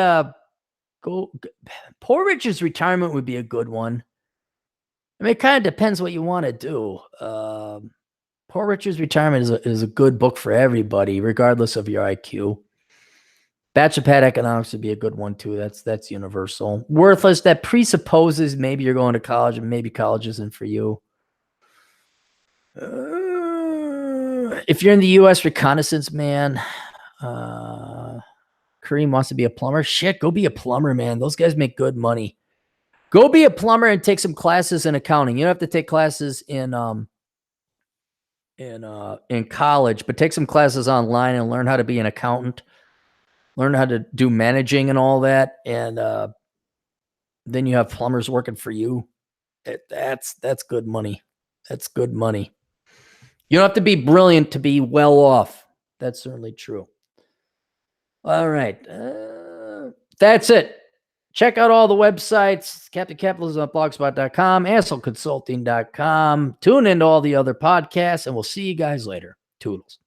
Poor Rich's Retirement would be a good one. I mean, it kind of depends what you want to do. Poor Rich's Retirement is a good book for everybody, regardless of your IQ. Bachelor Pad Economics would be a good one too. That's universal. Worthless, that presupposes maybe you're going to college and maybe college isn't for you. If you're in the U.S. reconnaissance, man, Kareem wants to be a plumber. Shit, go be a plumber, man. Those guys make good money. Go be a plumber and take some classes in accounting. You don't have to take classes in college, but take some classes online and learn how to be an accountant. Learn how to do managing and all that, and then you have plumbers working for you. That's good money. That's good money. You don't have to be brilliant to be well off. That's certainly true. All right. That's it. Check out all the websites, CaptainCapitalism.blogspot.com, AsselConsulting.com. Tune into all the other podcasts, and we'll see you guys later. Toodles.